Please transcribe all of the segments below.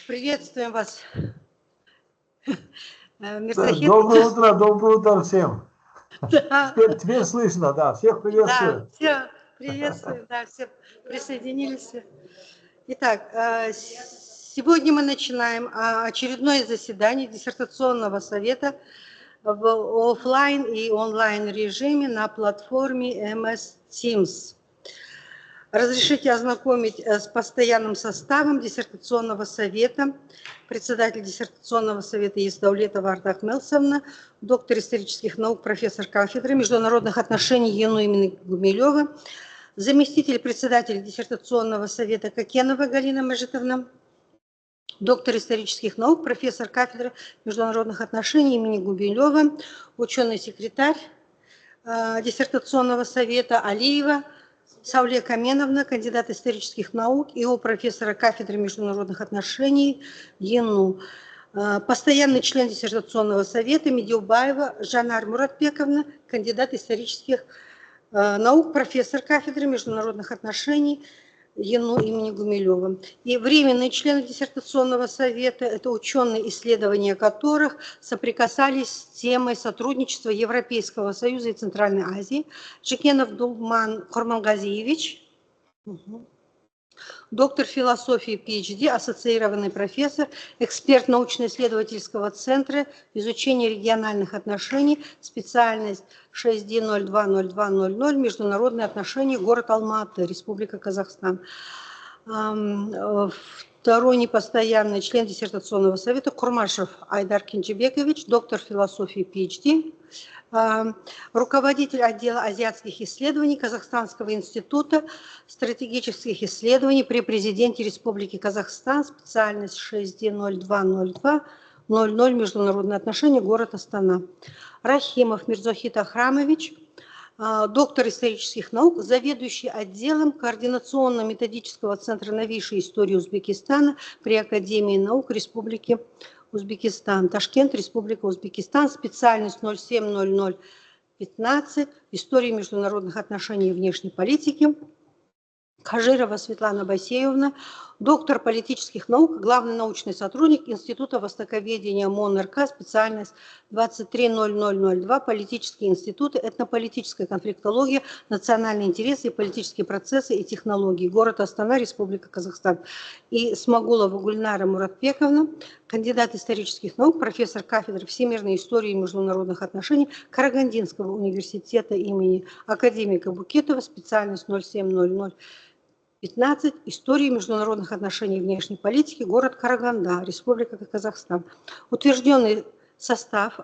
Приветствуем вас. Доброе утро всем. Да. Теперь слышно, да, всех приветствую. Да, всех приветствуем, да, все присоединились. Итак, сегодня мы начинаем очередное заседание диссертационного совета в офлайн и онлайн режиме на платформе MS Teams. Разрешите ознакомить с постоянным составом диссертационного совета. Председатель диссертационного совета Есдаулетова Ардак Мелсовна, доктор исторических наук, профессор кафедры международных отношений ЕНУ имени Гумилева, заместитель председателя диссертационного совета Кокенова Галина Мажитовна, доктор исторических наук, профессор кафедры международных отношений имени Гумилева, ученый-секретарь диссертационного совета Алиева Сауле Каменовна, кандидат исторических наук, ИО профессора кафедры международных отношений ЕНУ. Постоянный член диссертационного совета Медеубаева Жанар Муратбековна, кандидат исторических наук, профессор кафедры международных отношений ЕНУ имени Гумилева. И временные члены диссертационного совета – это ученые, исследования которых соприкасались с темой сотрудничества Европейского Союза и Центральной Азии. Жекенов Дулман Хормангазиевич, доктор философии PhD, ассоциированный профессор, эксперт научно-исследовательского центра изучения региональных отношений, специальность 6D020200, международные отношения, город Алматы, Республика Казахстан. Второй непостоянный член диссертационного совета Курмашев Айдар Кенжебекович, доктор философии PhD, руководитель отдела азиатских исследований Казахстанского института стратегических исследований при президенте Республики Казахстан, специальность 6D020200, международные отношения, город Астана. Рахимов Мирзохит Ахрамович, доктор исторических наук, заведующий отделом Координационно-методического центра новейшей истории Узбекистана при Академии наук Республики Узбекистан, Ташкент, Республика Узбекистан, специальность 070015, история международных отношений и внешней политики. Хажирова Светлана Басеевна, доктор политических наук, главный научный сотрудник Института востоковедения МОН РК, специальность 230002, политические институты, этнополитическая конфликтология, национальные интересы и политические процессы и технологии, город Астана, Республика Казахстан. И Смагулова Гульнара Муратбековна, кандидат исторических наук, профессор кафедры всемирной истории и международных отношений Карагандинского университета имени академика Букетова, специальность 070015, истории международных отношений и внешней политики, город Караганда, Республика Казахстан. Утвержденный состав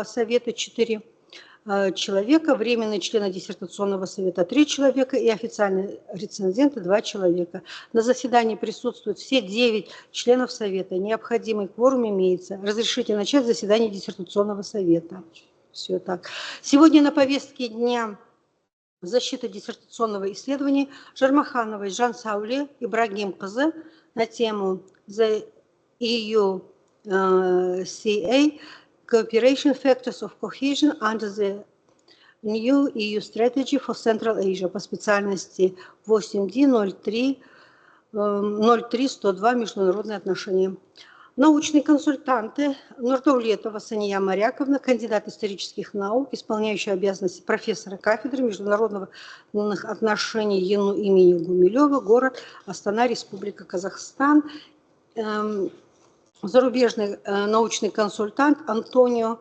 совета 4 человека, временные члены диссертационного совета 3 человека и официальные рецензенты 2 человека. На заседании присутствуют все 9 членов совета. Необходимый кворум имеется. Разрешите начать заседание диссертационного совета. Все так. Сегодня на повестке дня защита диссертационного исследования Жармахановой Жан Сауле Ибрагим Кызы на тему The EU CA Cooperation Factors of Cohesion under the New EU Strategy for Central Asia по специальности 8D03-102 международные отношения. Научные консультанты Нурдаулетова Сания Моряковна, кандидат исторических наук, исполняющая обязанности профессора кафедры международных отношений ЕНУ имени Гумилева, город Астана, Республика Казахстан. Зарубежный научный консультант Антонио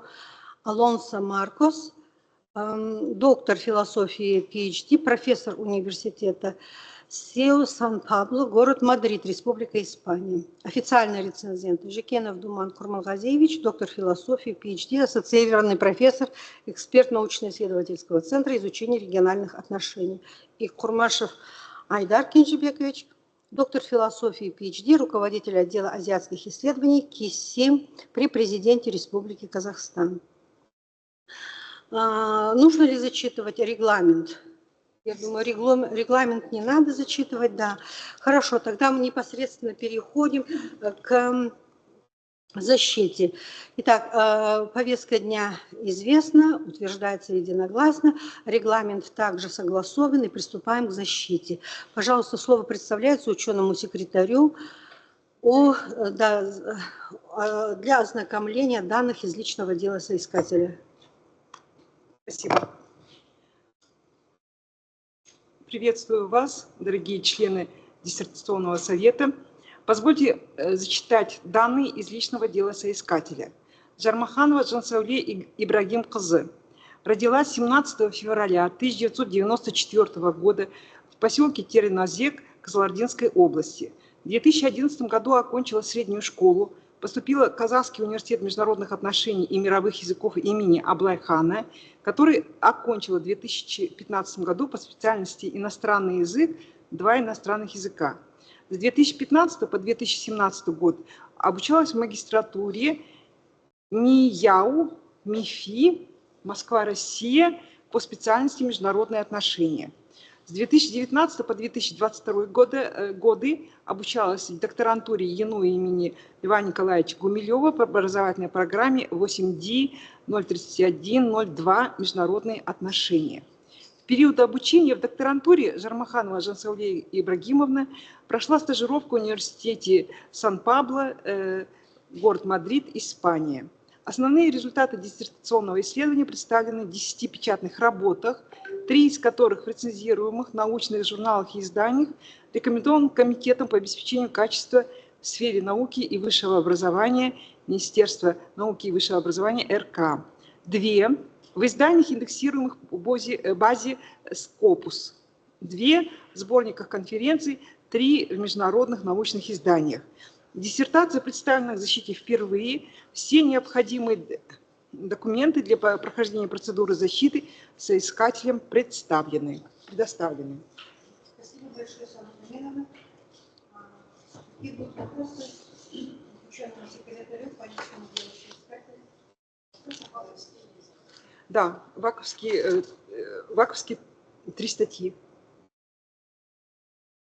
Алонсо Маркос, доктор философии PhD, профессор университета СЕУ Сан-Пабло, город Мадрид, Республика Испания. Официальный рецензент Жекенов Думан Курмангазиевич, доктор философии, PhD, ассоциированный профессор, эксперт научно-исследовательского центра изучения региональных отношений. И Курмашев Айдар Кенжебекович, доктор философии, PhD, руководитель отдела азиатских исследований КИСИ при президенте Республики Казахстан. Нужно ли зачитывать регламент? Я думаю, регламент не надо зачитывать, да. Хорошо, тогда мы непосредственно переходим к защите. Итак, повестка дня известна, утверждается единогласно, регламент также согласован, и приступаем к защите. Пожалуйста, слово представляется ученому секретарю для ознакомления данных из личного дела соискателя. Спасибо. Приветствую вас, дорогие члены диссертационного совета. Позвольте зачитать данные из личного дела соискателя. Жармаханова Ж Ибрагим Кызы родилась 17 февраля 1994 года в поселке Теренозек Кызылординской области. В 2011 году окончила среднюю школу, поступила в Казахский университет международных отношений и мировых языков имени Аблайхана, который окончила в 2015 году по специальности иностранный язык, 2 иностранных языка. С 2015 по 2017 год обучалась в магистратуре МИЯУ, МИФИ, Москва, Россия по специальности международные отношения. С 2019 по 2022 годы обучалась в докторантуре ЕНУ имени Льва Николаевича Гумилева по образовательной программе 8D-031-02 «Международные отношения». В период обучения в докторантуре Жармаханова Ж Ибрагимовна прошла стажировку в университете Сан-Пабло, город Мадрид, Испания. Основные результаты диссертационного исследования представлены в 10 печатных работах, 3 из которых в рецензируемых научных журналах и изданиях рекомендован Комитетом по обеспечению качества в сфере науки и высшего образования Министерства науки и высшего образования РК. 2 в изданиях, индексируемых в базе Scopus. 2 в сборниках конференций, 3 в международных научных изданиях. Диссертация представлена к защите впервые. Все необходимые документы для прохождения процедуры защиты соискателям предоставлены. Спасибо большое, Санна. И будут вопросы ученому секретарю по личному делу соискателя. Да, ваковские 3 статьи.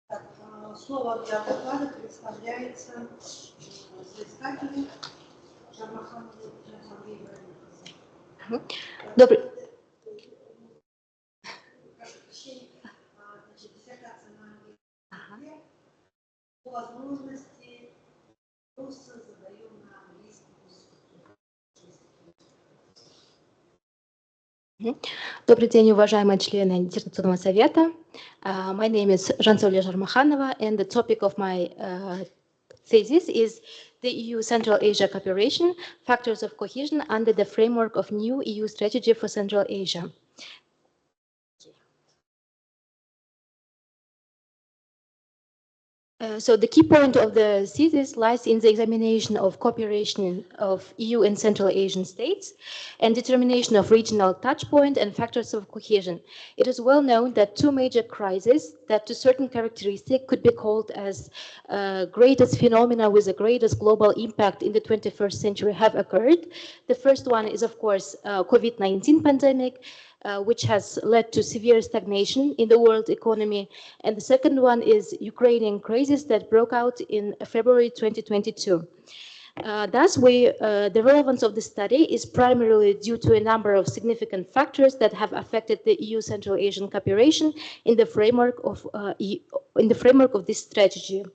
Так, слово для доклада представляется соискателю Жармахановой Ибрагимовне. Добрый. Диссертация на английском. По возможности вопросы задаем на английском языке. Добрый день, уважаемые члены диссертационного совета. My name is Жармаханова, and the topic of my thesis is the EU Central Asia Cooperation, Factors of Cohesion under the framework of new EU strategy for Central Asia. So the key point of the thesis lies in the examination of cooperation of EU and Central Asian states and determination of regional touchpoint and factors of cohesion. It is well known that 2 major crises that to certain characteristic could be called as greatest phenomena with the greatest global impact in the 21st century have occurred. The first one is, of course, COVID-19 pandemic, which has led to severe stagnation in the world economy. And the second one is Ukrainian crisis that broke out in February 2022. Thus, the relevance of the study is primarily due to a number of significant factors that have affected the EU Central Asian cooperation in the framework of this strategy.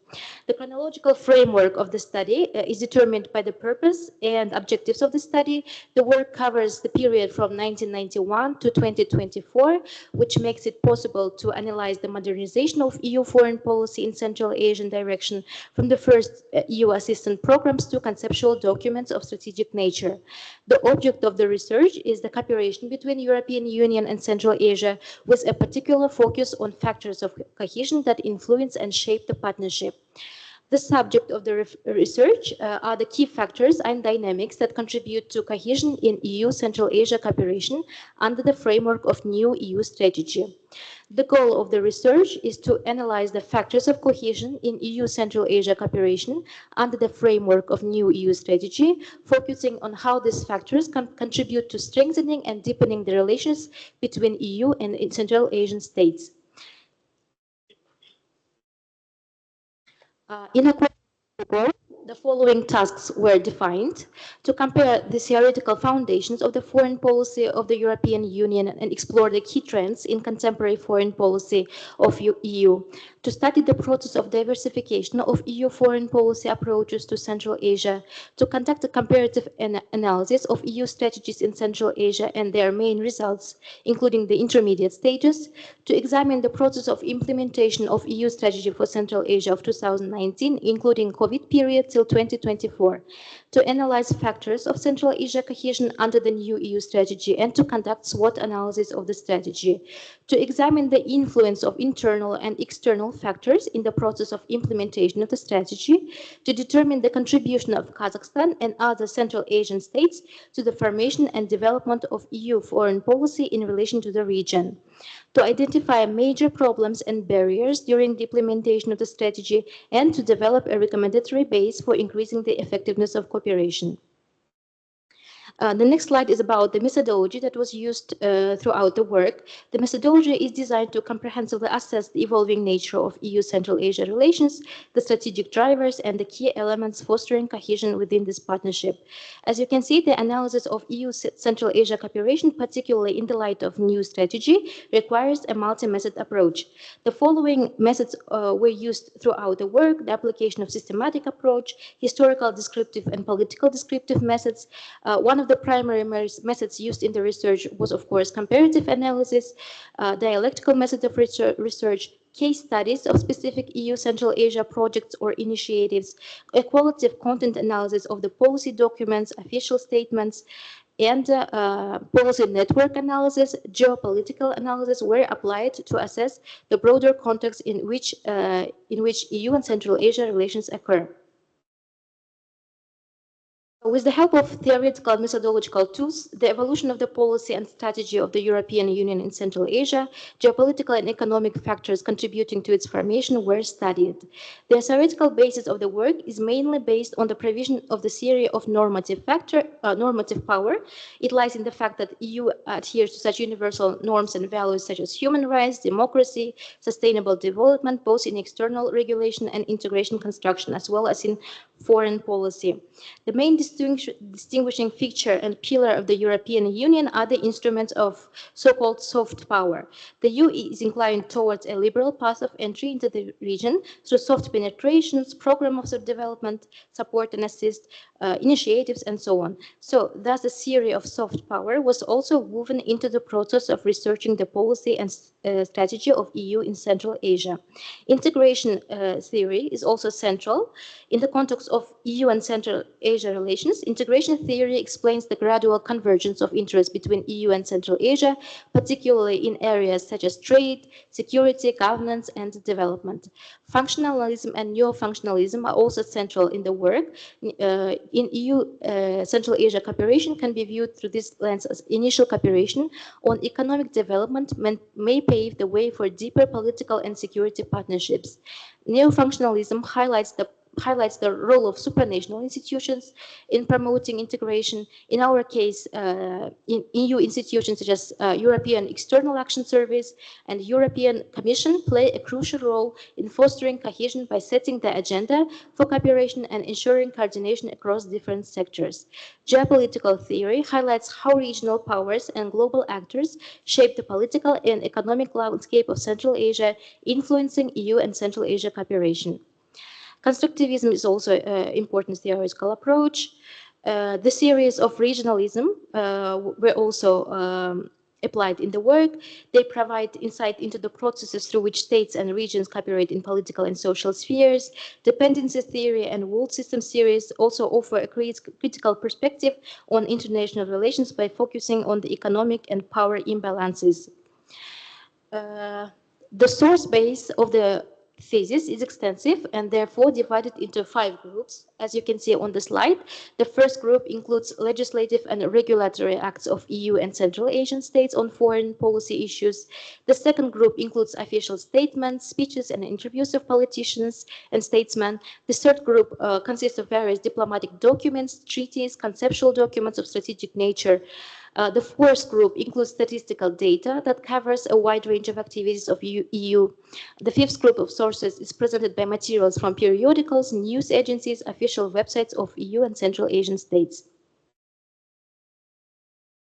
The chronological framework of the study is determined by the purpose and objectives of the study. The work covers the period from 1991 to 2024, which makes it possible to analyze the modernization of EU foreign policy in Central Asian direction from the first EU assistance programs to conceptual documents of strategic nature. The object of the research is the cooperation between European Union and Central Asia with a particular focus on factors of cohesion that influence and shape the partnership. The subject of the research are the key factors and dynamics that contribute to cohesion in EU Central Asia cooperation under the framework of new EU strategy. The goal of the research is to analyze the factors of cohesion in EU Central Asia cooperation under the framework of new EU strategy, focusing on how these factors can contribute to strengthening and deepening the relations between EU and Central Asian states. In accordance with the goal, the following tasks were defined: to compare the theoretical foundations of the foreign policy of the European Union and explore the key trends in contemporary foreign policy of EU, to study the process of diversification of EU foreign policy approaches to Central Asia, to conduct a comparative analysis of EU strategies in Central Asia and their main results, including the intermediate stages, to examine the process of implementation of EU strategy for Central Asia of 2019, including COVID period till 2024, to analyze factors of Central Asia cohesion under the new EU strategy and to conduct SWOT analysis of the strategy, to examine the influence of internal and external factors in the process of implementation of the strategy, to determine the contribution of Kazakhstan and other Central Asian states to the formation and development of EU foreign policy in relation to the region, to identify major problems and barriers during the implementation of the strategy, and to develop a recommendatory base for increasing the effectiveness of cooperation. The next slide is about the methodology that was used throughout the work. The methodology is designed to comprehensively assess the evolving nature of EU Central Asia relations, the strategic drivers, and the key elements fostering cohesion within this partnership. As you can see, the analysis of EU Central Asia cooperation, particularly in the light of new strategy, requires a multi-method approach. The following methods were used throughout the work: the application of systematic approach, historical descriptive and political descriptive methods. One of the primary methods used in the research was, of course, comparative analysis, dialectical method of research, case studies of specific EU Central Asia projects or initiatives, a qualitative content analysis of the policy documents, official statements, and policy network analysis, geopolitical analysis were applied to assess the broader context in which EU and Central Asia relations occur. With the help of theoretical and methodological tools, the evolution of the policy and strategy of the European Union in Central Asia, geopolitical and economic factors contributing to its formation were studied. The theoretical basis of the work is mainly based on the provision of the theory of normative power. It lies in the fact that EU adheres to such universal norms and values such as human rights, democracy, sustainable development, both in external regulation and integration construction, as well as in foreign policy. The main distinguishing feature and pillar of the European Union are the instruments of so-called soft power. The EU is inclined towards a liberal path of entry into the region through soft penetrations, programs of development, support and assist, initiatives, and so on. So thus the theory of soft power was also woven into the process of researching the policy and strategy of EU in Central Asia. Integration theory is also central. In the context of EU and Central Asia relations, integration theory explains the gradual convergence of interests between EU and Central Asia, particularly in areas such as trade, security, governance, and development. Functionalism and neo-functionalism are also central in the work. In EU, Central Asia cooperation can be viewed through this lens as initial cooperation on economic development may pave the way for deeper political and security partnerships. Neo-functionalism highlights the role of supranational institutions in promoting integration. In our case, in EU institutions such as European External Action Service and European Commission play a crucial role in fostering cohesion by setting the agenda for cooperation and ensuring coordination across different sectors. Geopolitical theory highlights how regional powers and global actors shape the political and economic landscape of Central Asia, influencing EU and Central Asia cooperation. Constructivism is also an important theoretical approach. The theories of regionalism were also applied in the work. They provide insight into the processes through which states and regions cooperate in political and social spheres. Dependency theory and world system theories also offer a critical perspective on international relations by focusing on the economic and power imbalances. The source base of the thesis is extensive and therefore divided into 5 groups. As you can see on the slide, the first group includes legislative and regulatory acts of EU and Central Asian states on foreign policy issues. The second group includes official statements, speeches, and interviews of politicians and statesmen. The third group consists of various diplomatic documents, treaties, conceptual documents of strategic nature. The fourth group includes statistical data that covers a wide range of activities of EU. The fifth group of sources is presented by materials from periodicals, news agencies, official websites of EU and Central Asian states.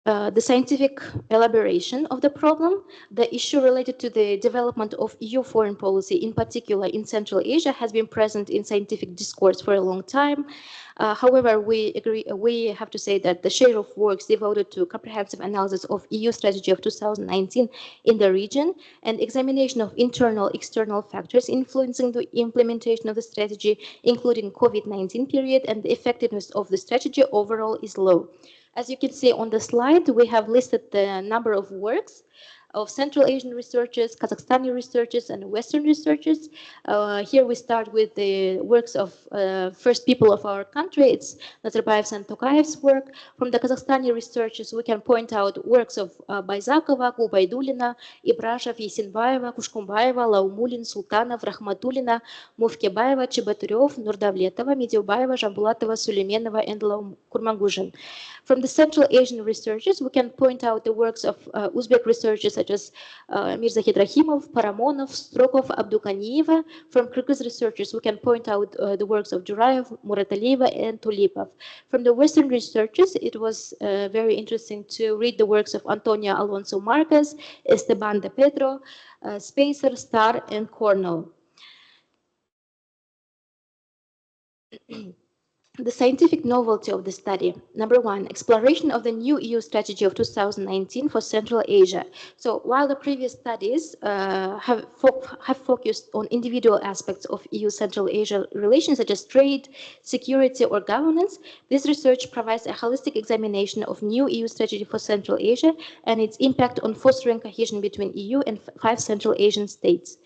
the scientific elaboration of the problem, the issue related to the development of EU foreign policy, in particular in Central Asia, has been present in scientific discourse for a long time. However, we have to say that the share of works devoted to comprehensive analysis of EU strategy of 2019 in the region and examination of internal, external factors influencing the implementation of the strategy, including COVID-19 period, and the effectiveness of the strategy overall is low. As you can see on the slide, we have listed the number of works of Central Asian researchers, Kazakhstani researchers, and Western researchers. Here we start with the works of first people of our country. It's Nazarbayev's and Tokayev's work. From the Kazakhstani researchers, we can point out works of Байзакова, Губайдулина, Ибрашев, Есенбаева, Кушкумбаева, Лаумулин, Султанов, Рахматуллина, Мувкебаева, Чеботарев, Нурдавлетова, Медеубаева, Жамбулатова, Сулейменова, and Kurmanguzhin. From the Central Asian researchers, we can point out the works of Uzbek researchers such as Mirza Hidrahimov, Paramonov, Strokov, Abdukanieva. From Kyrgyz researchers, we can point out the works of Jurayev, Muratalieva, and Tulipov. From the Western researchers, it was very interesting to read the works of Antonio Alonso Marquez, Esteban de Pedro, Spacer, Starr, and Cornell. The scientific novelty of the study. Number one, exploration of the new EU strategy of 2019 for Central Asia. So while the previous studies have focused on individual aspects of EU Central Asia relations such as trade, security, or governance, this research provides a holistic examination of new EU strategy for Central Asia and its impact on fostering cohesion between EU and 5 Central Asian states.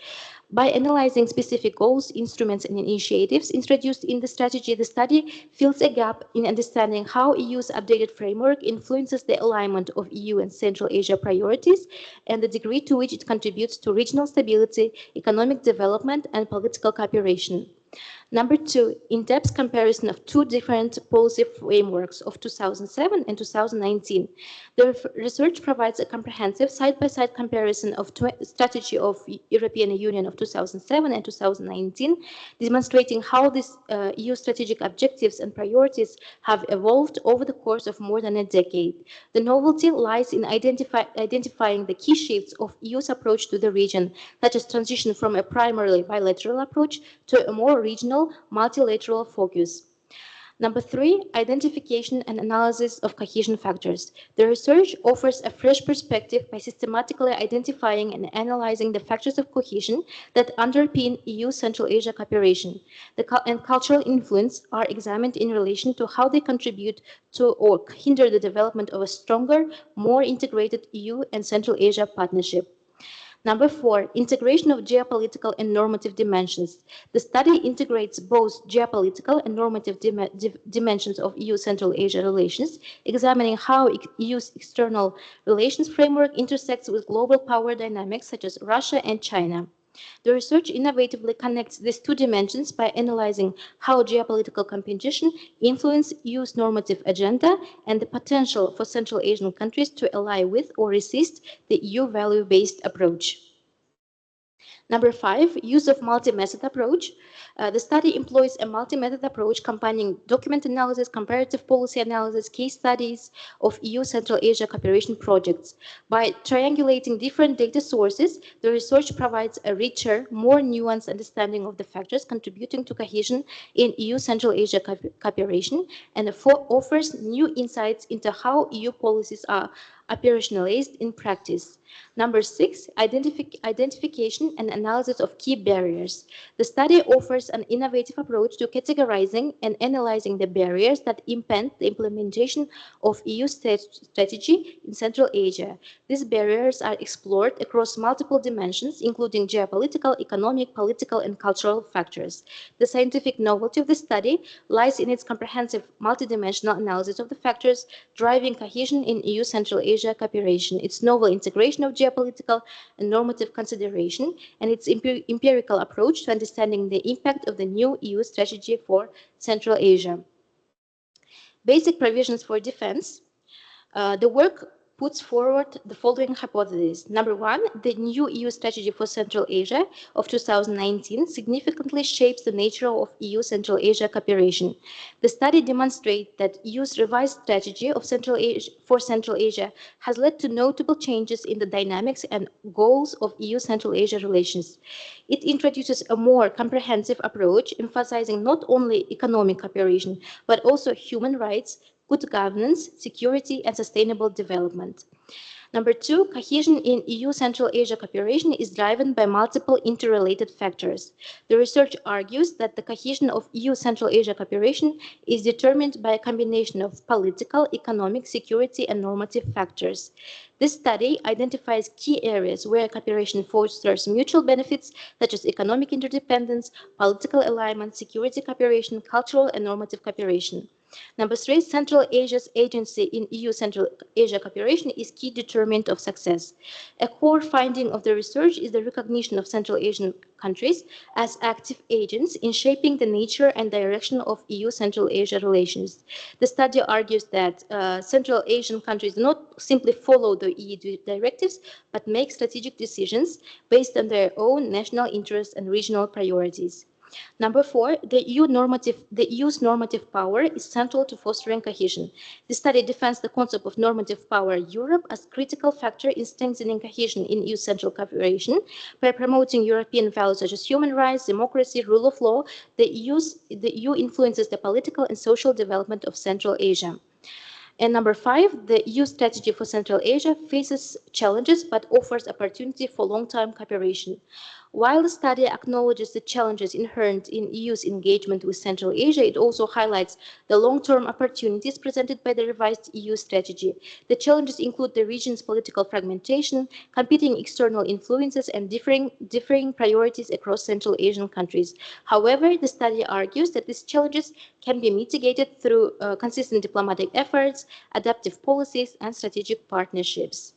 By analyzing specific goals, instruments, and initiatives introduced in the strategy, the study fills a gap in understanding how EU's updated framework influences the alignment of EU and Central Asia priorities and the degree to which it contributes to regional stability, economic development, and political cooperation. Number two, in-depth comparison of 2 different policy frameworks of 2007 and 2019. The research provides a comprehensive side-by-side comparison of strategy of European Union of 2007 and 2019, demonstrating how these EU strategic objectives and priorities have evolved over the course of more than a decade. The novelty lies in identifying the key shifts of EU's approach to the region, such as transition from a primarily bilateral approach to a more regional, multilateral focus. Number 3, identification and analysis of cohesion factors. The research offers a fresh perspective by systematically identifying and analyzing the factors of cohesion that underpin EU Central Asia cooperation. And cultural influence are examined in relation to how they contribute to or hinder the development of a stronger, more integrated EU and Central Asia partnership. Number 4, integration of geopolitical and normative dimensions. The study integrates both geopolitical and normative dimensions of EU Central Asia relations, examining how EU's external relations framework intersects with global power dynamics such as Russia and China. The research innovatively connects these 2 dimensions by analyzing how geopolitical competition influences EU's normative agenda and the potential for Central Asian countries to ally with or resist the EU value-based approach. Number 5, use of multi-method approach. The study employs a multi-method approach combining document analysis, comparative policy analysis, case studies of EU Central Asia cooperation projects. By triangulating different data sources, the research provides a richer, more nuanced understanding of the factors contributing to cohesion in EU Central Asia cooperation and offers new insights into how EU policies are operationalized in practice. Number 6, identification and analysis of key barriers. The study offers an innovative approach to categorizing and analyzing the barriers that impede the implementation of EU strategy in Central Asia. These barriers are explored across multiple dimensions, including geopolitical, economic, political, and cultural factors. The scientific novelty of the study lies in its comprehensive multidimensional analysis of the factors driving cohesion in EU Central Asia cooperation, its novel integration of geopolitical and normative consideration, and its empirical approach to understanding the impact of the new EU strategy for Central Asia. Basic provisions for defense. The work puts forward the following hypotheses. Number one, the new EU strategy for Central Asia of 2019 significantly shapes the nature of EU Central Asia cooperation. The study demonstrates that EU's revised strategy of Central Asia has led to notable changes in the dynamics and goals of EU Central Asia relations. It introduces a more comprehensive approach, emphasizing not only economic cooperation, but also human rights, good governance, security, and sustainable development. Number two, cohesion in EU Central Asia cooperation is driven by multiple interrelated factors. The research argues that the cohesion of EU Central Asia cooperation is determined by a combination of political, economic, security, and normative factors. This study identifies key areas where cooperation fosters mutual benefits, such as economic interdependence, political alignment, security cooperation, cultural and normative cooperation. Number three, Central Asia's agency in EU Central Asia cooperation is key determinant of success. A core finding of the research is the recognition of Central Asian countries as active agents in shaping the nature and direction of EU Central Asia relations. The study argues that Central Asian countries do not simply follow the EU directives, but make strategic decisions based on their own national interests and regional priorities. Number four, the EU's normative power is central to fostering cohesion. The study defends the concept of normative power Europe as critical factor in strengthening cohesion in EU central cooperation. By promoting European values such as human rights, democracy, rule of law, the EU influences the political and social development of Central Asia. And number five, the EU strategy for Central Asia faces challenges but offers opportunity for long-term cooperation. While the study acknowledges the challenges inherent in EU's engagement with Central Asia, it also highlights the long-term opportunities presented by the revised EU strategy. The challenges include the region's political fragmentation, competing external influences, and differing priorities across Central Asian countries. However, the study argues that these challenges can be mitigated through consistent diplomatic efforts, adaptive policies, and strategic partnerships.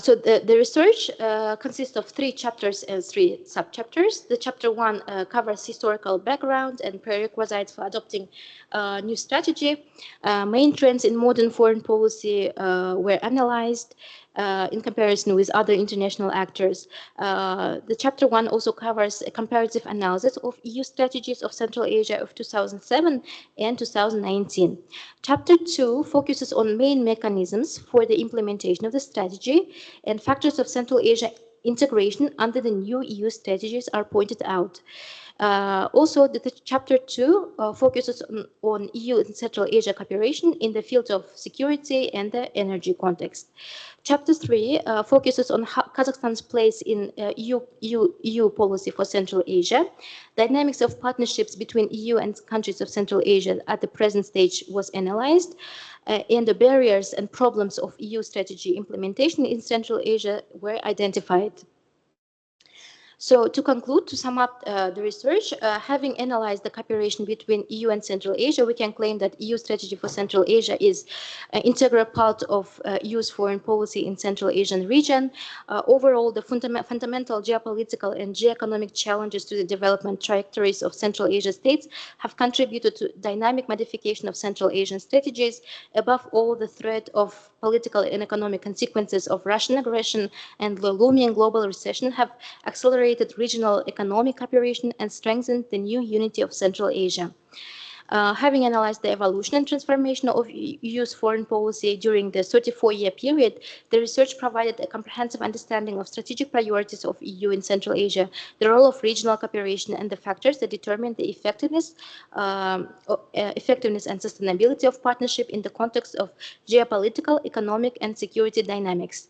So the research consists of 3 chapters and 3 subchapters. The chapter 1 covers historical background and prerequisites for adopting new strategy. Main trends in modern foreign policy were analyzed in comparison with other international actors. The chapter 1 also covers a comparative analysis of EU strategies of Central Asia of 2007 and 2019. Chapter 2 focuses on main mechanisms for the implementation of the strategy, and factors of Central Asia integration under the new EU strategies are pointed out. Also, the chapter 2 focuses on EU and Central Asia cooperation in the field of security and the energy context. Chapter 3 focuses on Kazakhstan's place in EU policy for Central Asia. Dynamics of partnerships between EU and countries of Central Asia at the present stage was analyzed, and the barriers and problems of EU strategy implementation in Central Asia were identified. So to conclude, to sum up the research, having analyzed the cooperation between EU and Central Asia, we can claim that EU strategy for Central Asia is an integral part of EU's foreign policy in Central Asian region. Overall, the fundamental geopolitical and geoeconomic challenges to the development trajectories of Central Asia states have contributed to dynamic modification of Central Asian strategies. Above all, the threat of political and economic consequences of Russian aggression and the looming global recession have accelerated regional economic cooperation and strengthened the new unity of Central Asia. Having analyzed the evolution and transformation of EU's foreign policy during the 34-year period, the research provided a comprehensive understanding of strategic priorities of EU in Central Asia, the role of regional cooperation, and the factors that determine the effectiveness and sustainability of partnership in the context of geopolitical, economic, and security dynamics.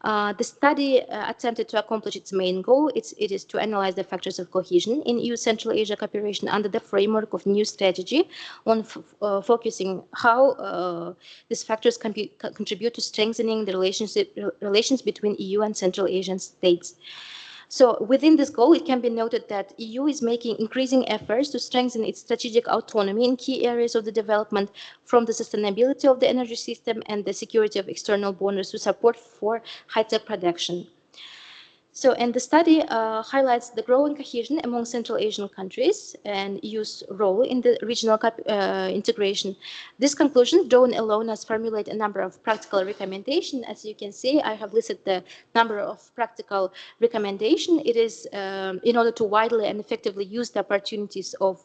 The study attempted to accomplish its main goal. It is to analyze the factors of cohesion in EU Central Asia cooperation under the framework of new strategy, on focusing how these factors can contribute to strengthening the relations between EU and Central Asian states. So within this goal, it can be noted that EU is making increasing efforts to strengthen its strategic autonomy in key areas of the development, from the sustainability of the energy system and the security of external borders to support for high-tech production. So, and the study highlights the growing cohesion among Central Asian countries and EU's role in the regional integration. This conclusion, drawn alone, has formulated a number of practical recommendations. As you can see, I have listed the number of practical recommendations. It is in order to widely and effectively use the opportunities of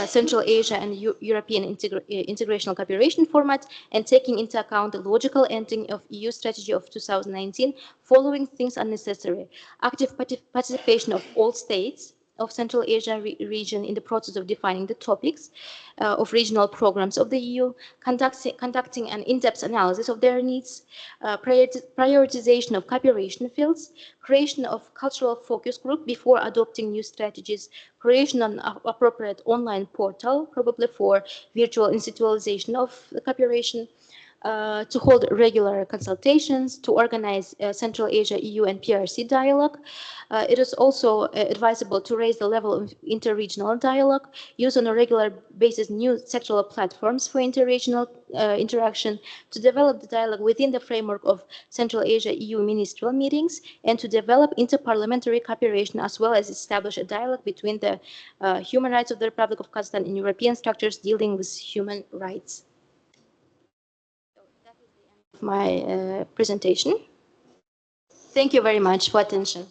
Central Asia and European integrational cooperation format, and taking into account the logical ending of EU strategy of 2019, following things are necessary: active participation of all states of Central Asia region in the process of defining the topics of regional programs of the EU, conducting an in-depth analysis of their needs, prioritization of cooperation fields, creation of cultural focus group before adopting new strategies, creation of an appropriate online portal, probably for virtual institutionalization of the cooperation, to hold regular consultations, to organize Central Asia, EU, and PRC dialogue. It is also advisable to raise the level of interregional dialogue, use on a regular basis new sectoral platforms for interregional interaction, to develop the dialogue within the framework of Central Asia EU ministerial meetings, and to develop interparliamentary cooperation, as well as establish a dialogue between the human rights of the Republic of Kazakhstan and European structures dealing with human rights. My presentation. Thank you very much for attention.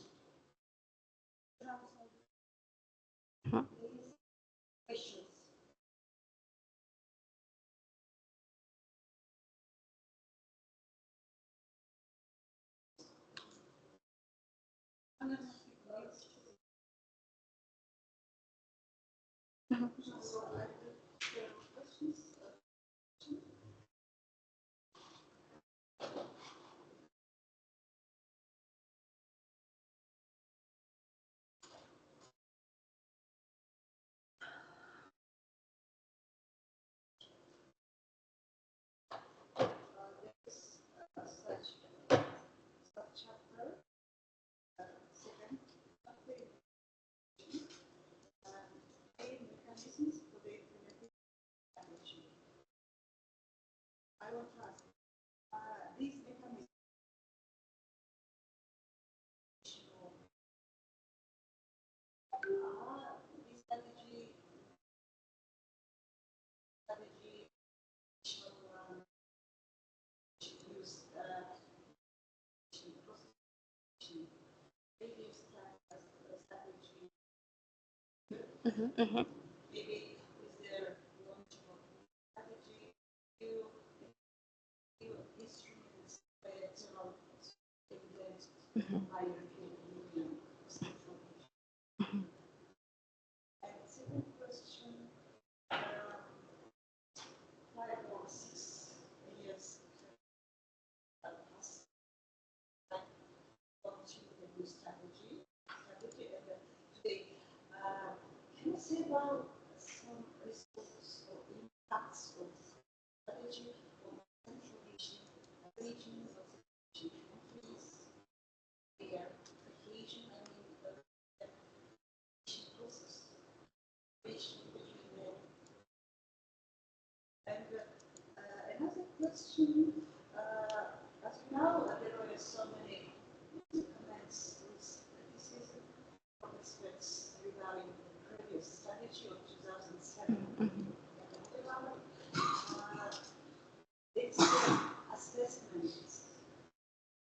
Another question, as you know, there were so many comments with criticism from experts regarding the previous strategy of 2007. It's assessment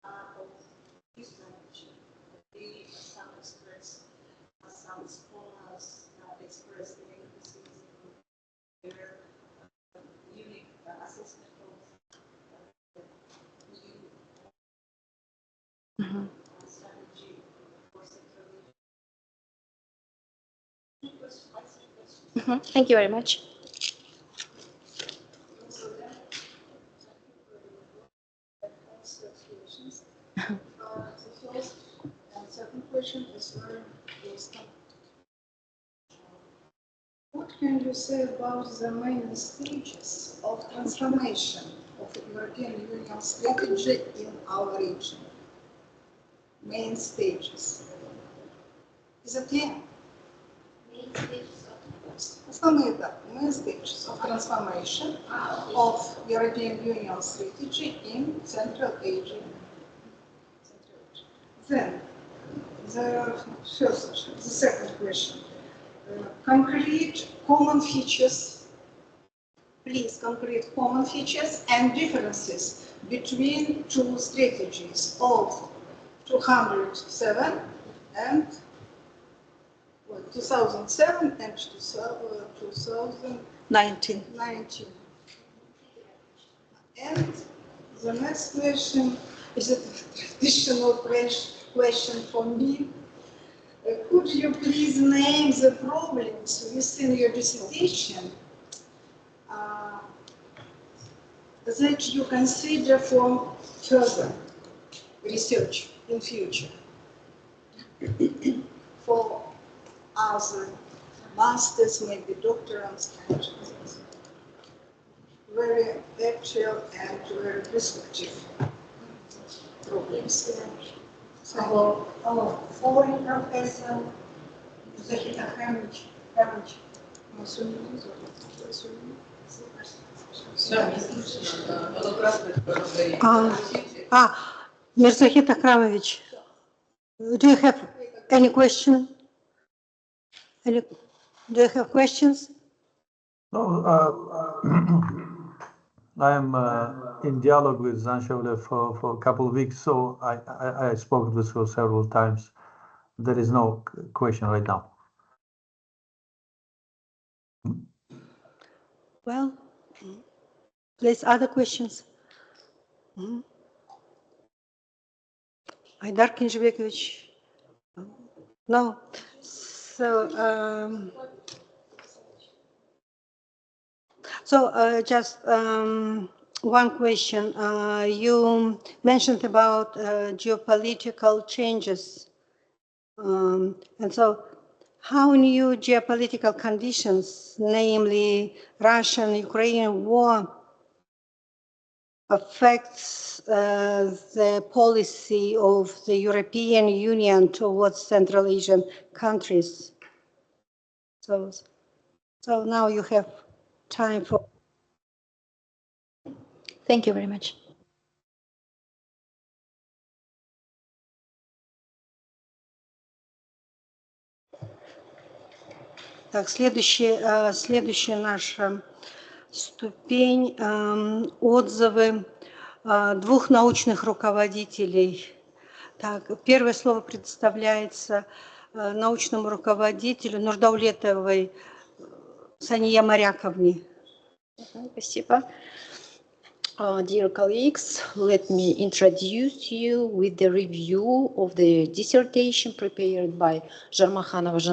of this strategy. Some experts, some scholars expressed the criticism of their unique assessment of EU strategy for Central Asia. Thank you very much. The first and second question is very interesting. What can you say about the main stages of transformation of the European Union strategy in our region? Main stages. Is it clear? Main stages of Основные, да, main stages of transformation of European Union strategy in Central Asia. Then, the second question. Concrete common features, please, concrete common features and differences between two strategies of 2007 and 2007 and 2019. And the next question is a traditional question for me. Could you please name the problems within your dissertation that you consider for further research in future for other masters, maybe doctorants, and very actual and very perspective problems. Our foreign professor, Защита. Mirzakhit Akramovich, do you have any question? Do you have questions? No, I'm in dialogue with Zanshevle for a couple of weeks, so I spoke with her several times. There is no question right now. Well, there's other questions. Aydar Kinjibekovich? No. So, just one question. You mentioned about geopolitical changes. And so how new geopolitical conditions, namely Russian-Ukrainian war, affects the policy of the European Union towards Central Asian countries? So now you have time for. Thank you very much. Так, следующая наша ступень отзывы двух научных руководителей. Так, первое слово предоставляется научному руководителю Нурдаулетовой Сания Моряковне. Спасибо. Dear colleagues, let me introduce you with the review of the dissertation prepared by Жармаханова Ж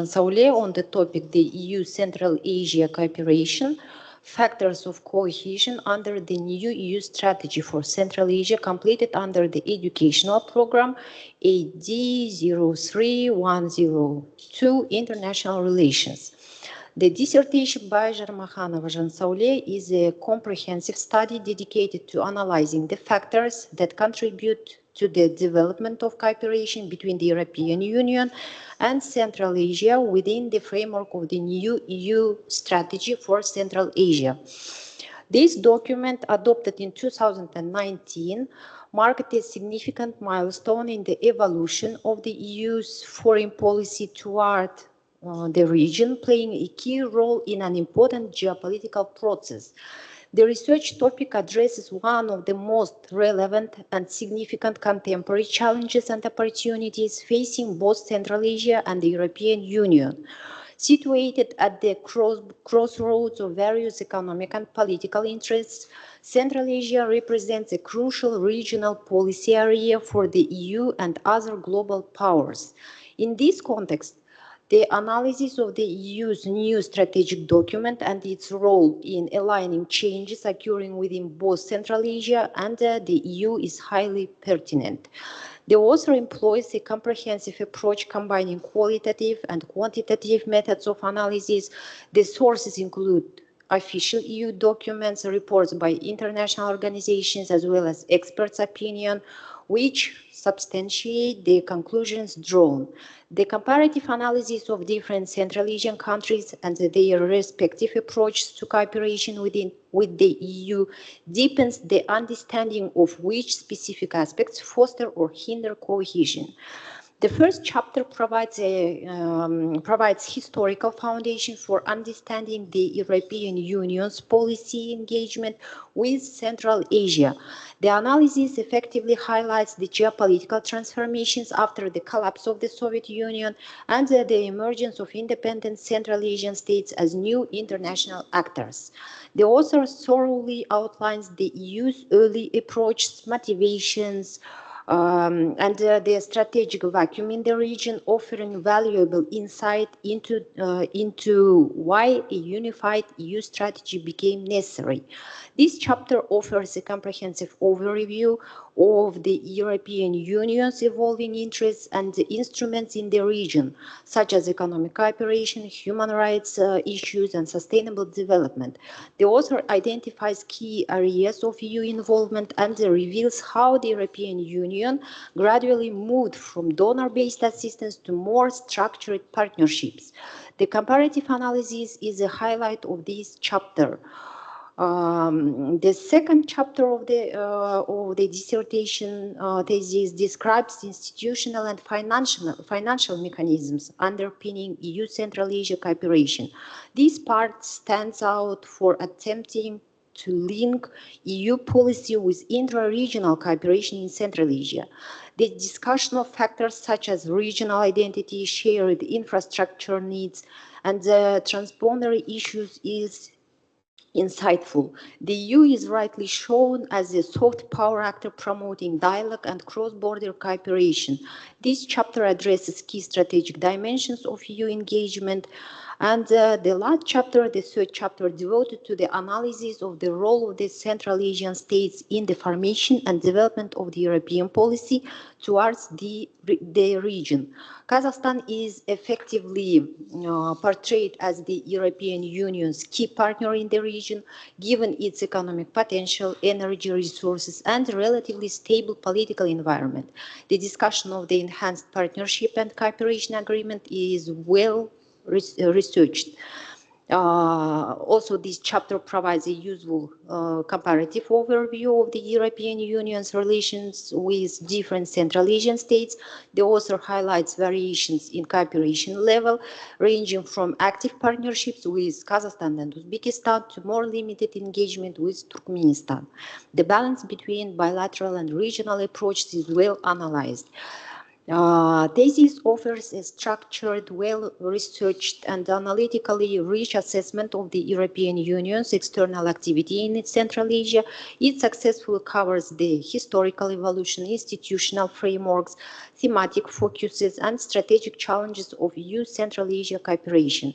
on the topic the EU Central Asia cooperation, factors of cohesion under the new EU strategy for Central Asia completed under the educational program AD 03102 International Relations. The dissertation by Жармаханова Ж is a comprehensive study dedicated to analyzing the factors that contribute to the development of cooperation between the European Union and Central Asia within the framework of the new EU strategy for Central Asia. This document, adopted in 2019, marked a significant milestone in the evolution of the EU's foreign policy toward the region, playing a key role in an important geopolitical process. The research topic addresses one of the most relevant and significant contemporary challenges and opportunities facing both Central Asia and the European Union. Situated at the crossroads of various economic and political interests, Central Asia represents a crucial regional policy area for the EU and other global powers. In this context, the analysis of the EU's new strategic document and its role in aligning changes occurring within both Central Asia and the EU is highly pertinent. The author employs a comprehensive approach combining qualitative and quantitative methods of analysis. The sources include official EU documents, reports by international organizations, as well as experts' opinion, which substantiate the conclusions drawn. The comparative analysis of different Central Asian countries and their respective approaches to cooperation with the EU deepens the understanding of which specific aspects foster or hinder cohesion. The first chapter provides historical foundation for understanding the European Union's policy engagement with Central Asia. The analysis effectively highlights the geopolitical transformations after the collapse of the Soviet Union and the emergence of independent Central Asian states as new international actors. The author thoroughly outlines the EU's early approach, motivations, and the strategic vacuum in the region, offering valuable insight into why a unified EU strategy became necessary. This chapter offers a comprehensive overview of the European Union's evolving interests and the instruments in the region, such as economic cooperation, human rights issues, and sustainable development. The author identifies key areas of EU involvement and reveals how the European Union gradually moved from donor-based assistance to more structured partnerships. The comparative analysis is a highlight of this chapter. The second chapter of the dissertation thesis describes institutional and financial mechanisms underpinning EU Central Asia cooperation. This part stands out for attempting to link EU policy with intra-regional cooperation in Central Asia. The discussion of factors such as regional identity, shared infrastructure needs, and transboundary issues is insightful. The EU is rightly shown as a soft power actor promoting dialogue and cross-border cooperation. This chapter addresses key strategic dimensions of EU engagement, and the last chapter, the third chapter, devoted to the analysis of the role of the Central Asian states in the formation and development of the European policy towards the region. Kazakhstan is effectively portrayed as the European Union's key partner in the region, given its economic potential, energy resources, and relatively stable political environment. The discussion of the enhanced partnership and cooperation agreement is well researched. Also, this chapter provides a useful comparative overview of the European Union's relations with different Central Asian states. The author highlights variations in cooperation level, ranging from active partnerships with Kazakhstan and Uzbekistan to more limited engagement with Turkmenistan. The balance between bilateral and regional approaches is well analyzed. Thesis offers a structured, well-researched and analytically rich assessment of the European Union's external activity in Central Asia. It successfully covers the historical evolution, institutional frameworks, thematic focuses, and strategic challenges of EU Central Asia cooperation.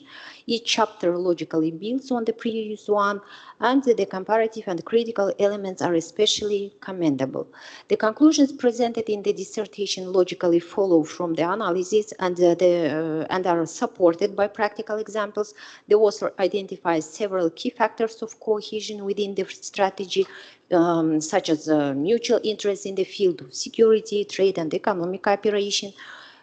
Each chapter logically builds on the previous one, and the comparative and critical elements are especially commendable. The conclusions presented in the dissertation logically follow from the analysis and are supported by practical examples. The author identifies several key factors of cohesion within the strategy, such as mutual interest in the field of security, trade, and economic cooperation,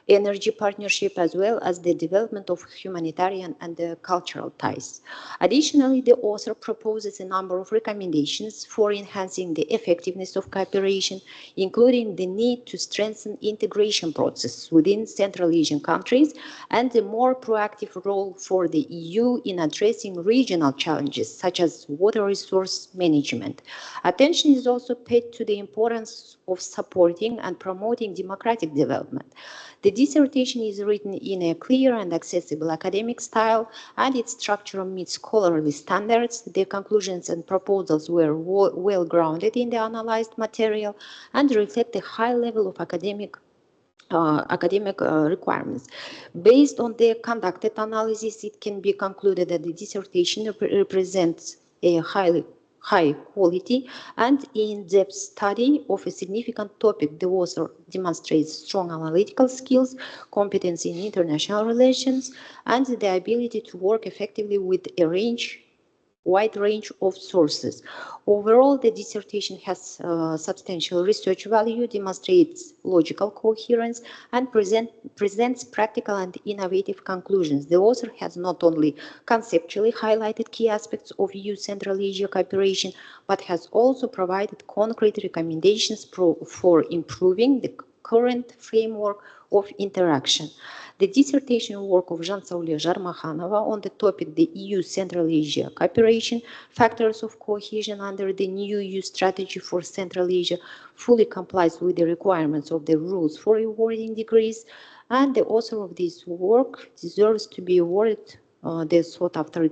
energy partnership, as well as the development of humanitarian and cultural ties. Additionally, the author proposes a number of recommendations for enhancing the effectiveness of cooperation, including the need to strengthen integration process within Central Asian countries and a more proactive role for the EU in addressing regional challenges such as water resource management. Attention is also paid to the importance of supporting and promoting democratic development. The dissertation is written in a clear and accessible academic style, and its structure meets scholarly standards. The conclusions and proposals were well grounded in the analyzed material and reflect a high level of academic requirements. Based on the conducted analysis, it can be concluded that the dissertation represents a high quality and in-depth study of a significant topic. The author demonstrates strong analytical skills, competence in international relations, and the ability to work effectively with a wide range of sources. Overall, the dissertation has substantial research value, demonstrates logical coherence, and presents practical and innovative conclusions. The author has not only conceptually highlighted key aspects of EU Central Asia cooperation, but has also provided concrete recommendations for improving the current framework of interaction. The dissertation work of Жармаханова on the topic the EU Central Asia cooperation, factors of cohesion under the new EU strategy for Central Asia fully complies with the requirements of the rules for awarding degrees, and the author of this work deserves to be awarded the sought-after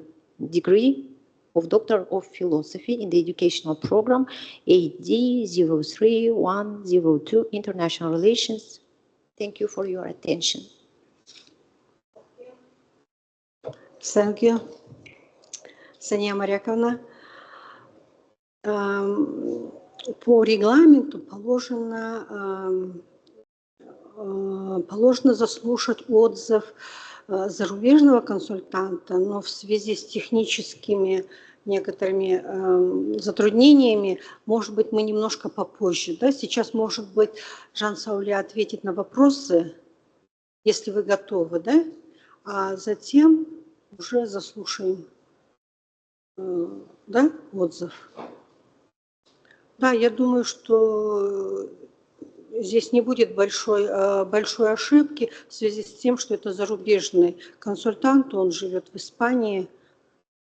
degree of Doctor of Philosophy in the educational program AD 03102 International Relations. Thank you for your attention. Thank you. Сания Маряковна. По регламенту положено заслушать отзыв зарубежного консультанта, но в связи с техническими некоторыми затруднениями, может быть, мы немножко попозже. Да? Сейчас, может быть, Жан-Сауле ответит на вопросы, если вы готовы, да? А затем уже заслушаем да, отзыв. Да, я думаю, что здесь не будет большой ошибки в связи с тем, что это зарубежный консультант, он живет в Испании,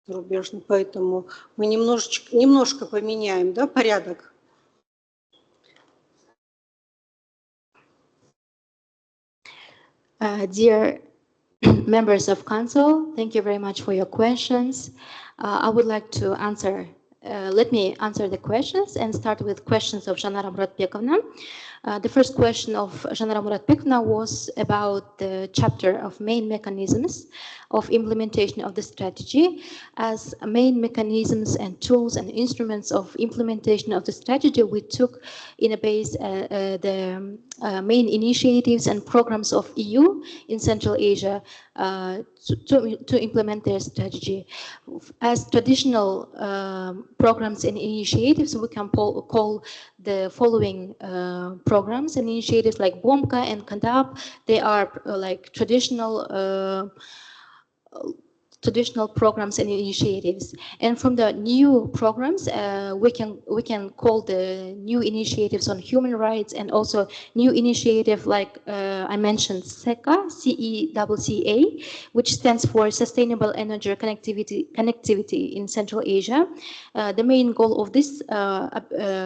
зарубежный, поэтому мы немножко поменяем, да, порядок. Dear members of council, thank you very much for your questions. I would like to answer. Let me answer the questions and start with questions of Жанара Muratbekovna. The first question of Жанара Muratbekovna was about the chapter of main mechanisms of implementation of the strategy. As main mechanisms and tools and instruments of implementation of the strategy, we took in a base the main initiatives and programs of EU in Central Asia to implement their strategy. As traditional programs and initiatives, we can call the following programs and initiatives like BOMKA and KANDAP. They are like traditional programs and initiatives, and from the new programs, we can call the new initiatives on human rights and also new initiative like I mentioned CECA, CECA, which stands for Sustainable Energy Connectivity in Central Asia. The main goal of this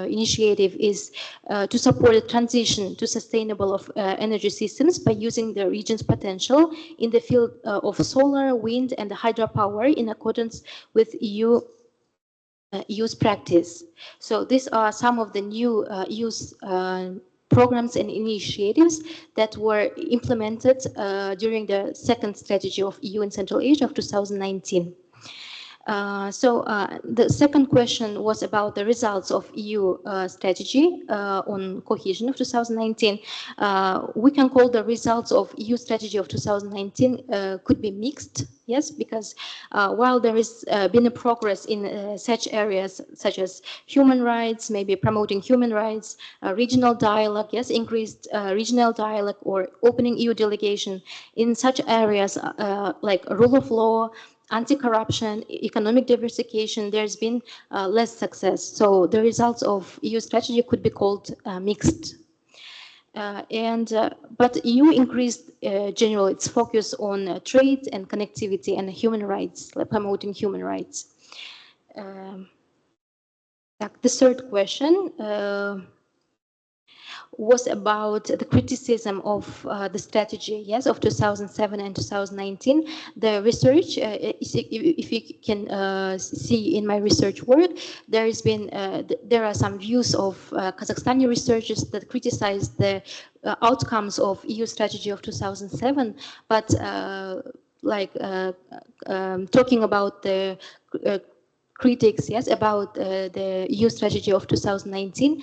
initiative is to support a transition to sustainable energy systems by using the region's potential in the field of solar, wind, and hydropower in accordance with EU's practice. So these are some of the new EU's programs and initiatives that were implemented during the second strategy of EU in Central Asia of 2019. The second question was about the results of EU strategy on cohesion of 2019. We can call the results of EU strategy of 2019 could be mixed, yes, because while there has been a progress in such areas such as human rights, maybe promoting human rights, regional dialogue, yes, increased regional dialogue or opening EU delegation in such areas like rule of law, anti-corruption, economic diversification, there's been less success. So the results of EU strategy could be called mixed. But EU increased generally its focus on trade and connectivity and human rights, like promoting human rights. The third question was about the criticism of the strategy, yes, of 2007 and 2019. The research, if you can see in my research work, there are some views of Kazakhstani researchers that criticize the outcomes of EU strategy of 2007, but talking about the critics, yes, about the EU strategy of 2019.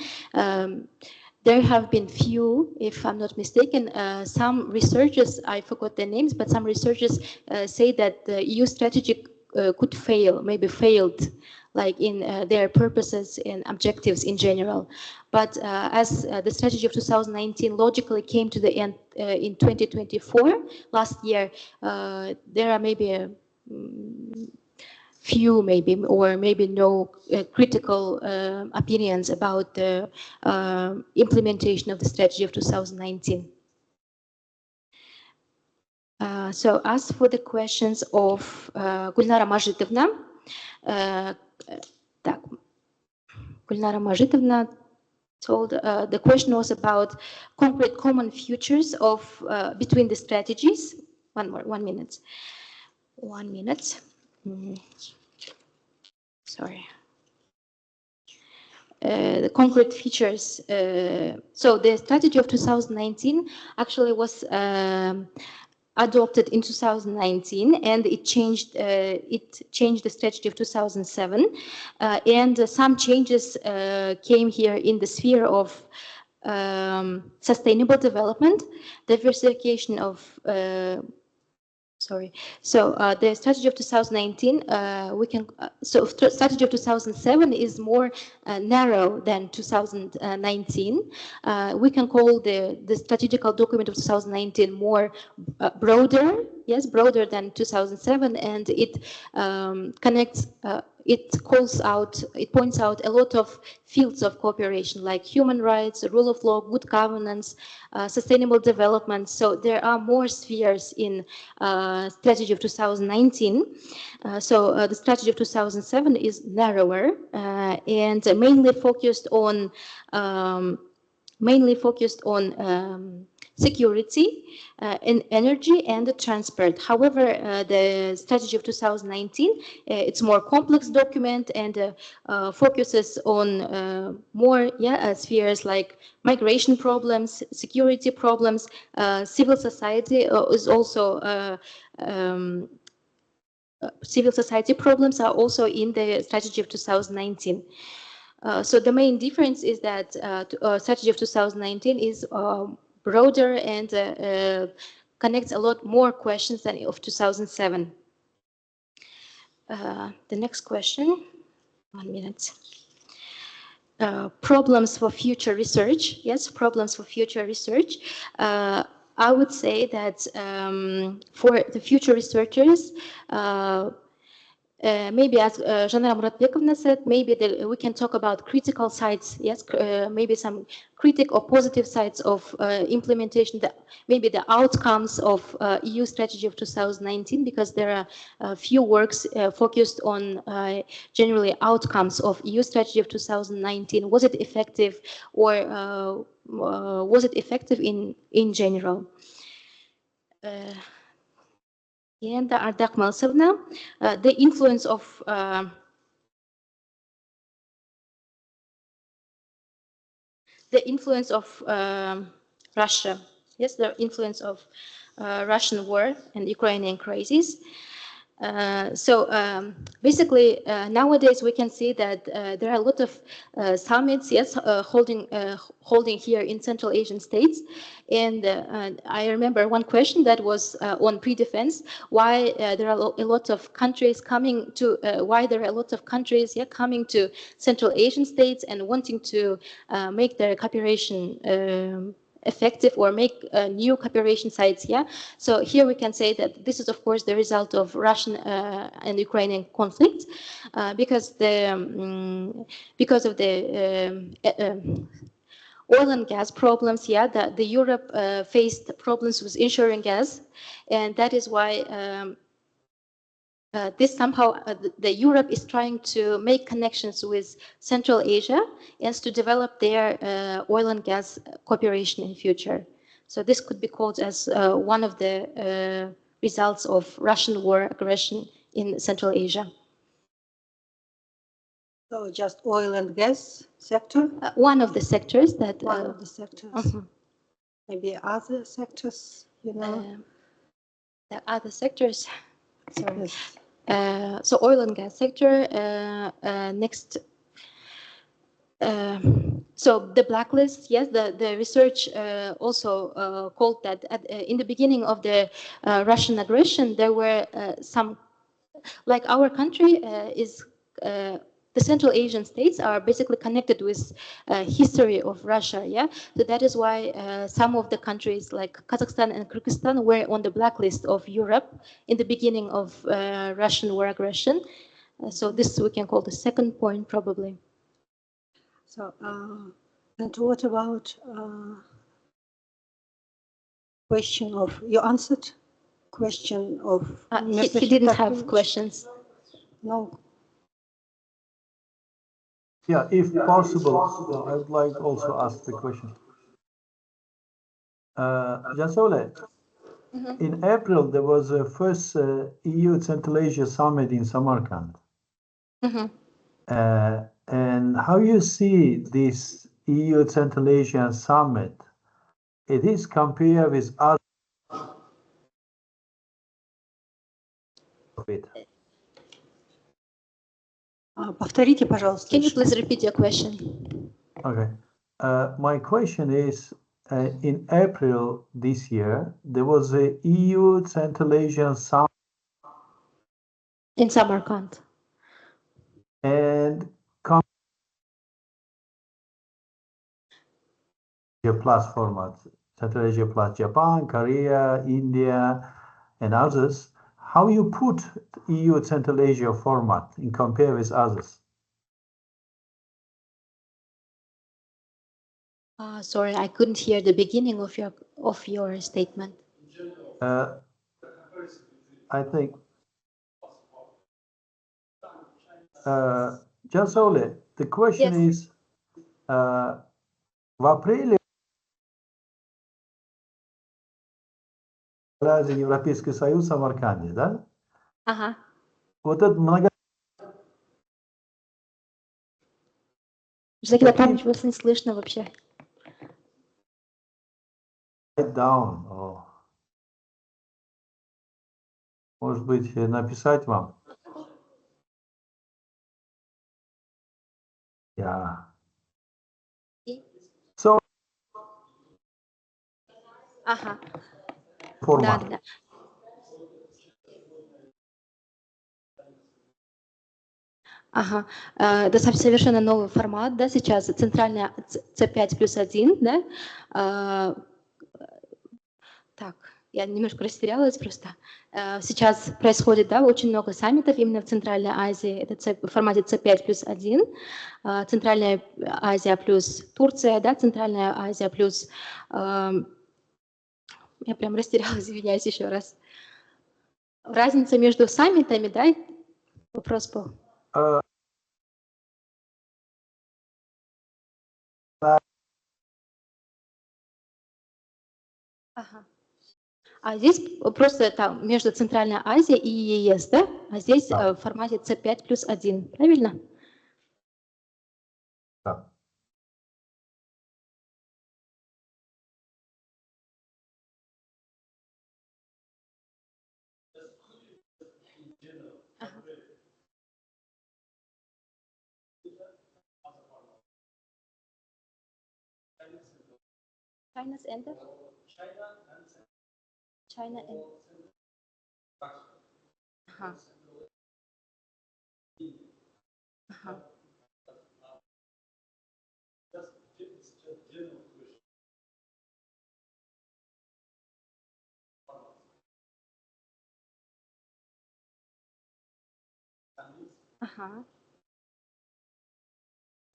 There have been few, if I'm not mistaken, some researchers, I forgot their names, but some researchers say that the EU strategy could fail, maybe failed, like in their purposes and objectives in general. But as the strategy of 2019 logically came to the end in 2024, last year, there are maybe few maybe or maybe no critical opinions about the implementation of the strategy of 2019. So as for the questions of Gulnara Majitovna, так, Gulnara Majitovna told the question was about concrete common futures of between the strategies. 1 minute. 1 minute. Sorry. The concrete features. So the strategy of 2019 actually was adopted in 2019, and it changed the strategy of 2007, and some changes came here in the sphere of sustainable development, diversification of sorry. So the strategy of 2019, strategy of 2007 is more narrow than 2019. We can call the strategical document of 2019 more broader, yes, broader than 2007, and it connects. It points out a lot of fields of cooperation, like human rights, rule of law, good governance, sustainable development. So there are more spheres in strategy of 2019. The strategy of 2007 is narrower and mainly focused on security, in energy and transport. However, the strategy of 2019, it's more complex document and focuses on more spheres like migration problems, security problems, civil society is also civil society problems are also in the strategy of 2019. So the main difference is that strategy of 2019 is broader and connects a lot more questions than of 2007. The next question, 1 minute. Problems for future research. Yes, problems for future research. I would say that for the future researchers, maybe as Janara Muratbekovna said, maybe we can talk about critical sides, yes, maybe some critic or positive sides of implementation, maybe the outcomes of EU strategy of 2019, because there are a few works focused on generally outcomes of EU strategy of 2019. Was it effective, or was it effective in general? And Ardak Malsevna, the influence of Russia. Yes, the influence of Russian war and Ukrainian crisis. Basically, nowadays we can see that there are a lot of summits, yes, holding here in Central Asian states. And I remember one question that was on pre-defense: why there are a lot of countries coming to? Why there are a lot of countries, coming to Central Asian states and wanting to make their cooperation effective or make new cooperation sites, So here we can say that this is, of course, the result of Russian and Ukrainian conflict, because of the oil and gas problems, the Europe faced problems with ensuring gas, and that is why this somehow, the Europe is trying to make connections with Central Asia and to develop their oil and gas cooperation in future. So this could be called as one of the results of Russian war aggression in Central Asia. So just oil and gas sector? One of the sectors that... One of the sectors. Maybe other sectors, you know? The other sectors. Sorry. Yes. So oil and gas sector, next. So the blacklist, yes, the research also called that in the beginning of the Russian aggression, there were some, like our country is, the Central Asian states are basically connected with history of Russia, So that is why some of the countries like Kazakhstan and Kyrgyzstan were on the blacklist of Europe in the beginning of Russian war aggression. So this we can call the second point, probably. So, and what about question of, you answered question of He didn't have questions. No. Yeah, if possible, I would like to also ask the question. Jansole, in April, there was a first EU Central Asia Summit in Samarkand. And how you see this EU Central Asian Summit? It is compared with other. Повторите, пожалуйста. Can you please repeat your question? Okay. My question is, in April this year, there was a EU Central Asian Summit. In Samarkand. And Plus format, Central Asia plus Japan, Korea, India, and others. How you put EU Central Asia format in compare with others? Sorry, I couldn't hear the beginning of your statement. I think Jansole, the question is, в апреле Европейский Союз в Самарканде, да? Ага. Вот это много. Закида, там вас не слышно вообще. Down. Oh. Может быть, написать вам? Yeah. So, Ага. формат. Да. Ага. Это совершенно новый формат, да, сейчас центральная C5+1, да. Так, я немножко растерялась просто. Сейчас происходит, да, очень много саммитов именно в Центральной Азии. Это в формате C5+1, Центральная Азия плюс Турция, да, Центральная Азия плюс... Я прям растерялась, извиняюсь еще раз. Разница между саммитами, да, вопрос был. Ага. А здесь просто там между Центральной Азией и ЕС, да? А здесь в формате C5+1, правильно? Да. China's enter? China and... Ага. Ага.